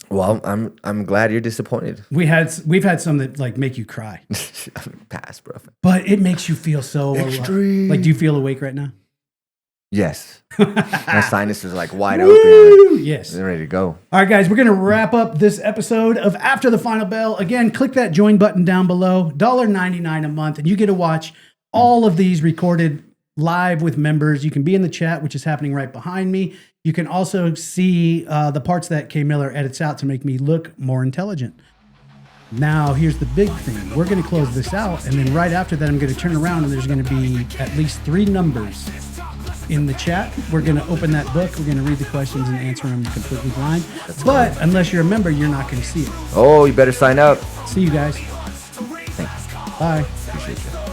Well, I'm glad you're disappointed. We've had some that like make you cry. Pass, bro. But it makes you feel so Extreme. like, do you feel awake right now? Yes. My sinuses are like wide Woo! open. Yes. They're ready to go. All right, guys, we're going to wrap up this episode of After the Final Bell. Again, click that join button down below, $1.99 a month, and you get to watch all of these recorded live with members. You can be in the chat, which is happening right behind me. You can also see the parts that Kay Miller edits out to make me look more intelligent. Now, here's the big thing. We're going to close this out, and then right after that, I'm going to turn around, and there's going to be at least 3 numbers in the chat. We're going to open that book. We're going to read the questions and answer them completely blind. But unless you're a member, you're not going to see it. Oh, you better sign up. See you guys. Thanks. Bye. Appreciate you.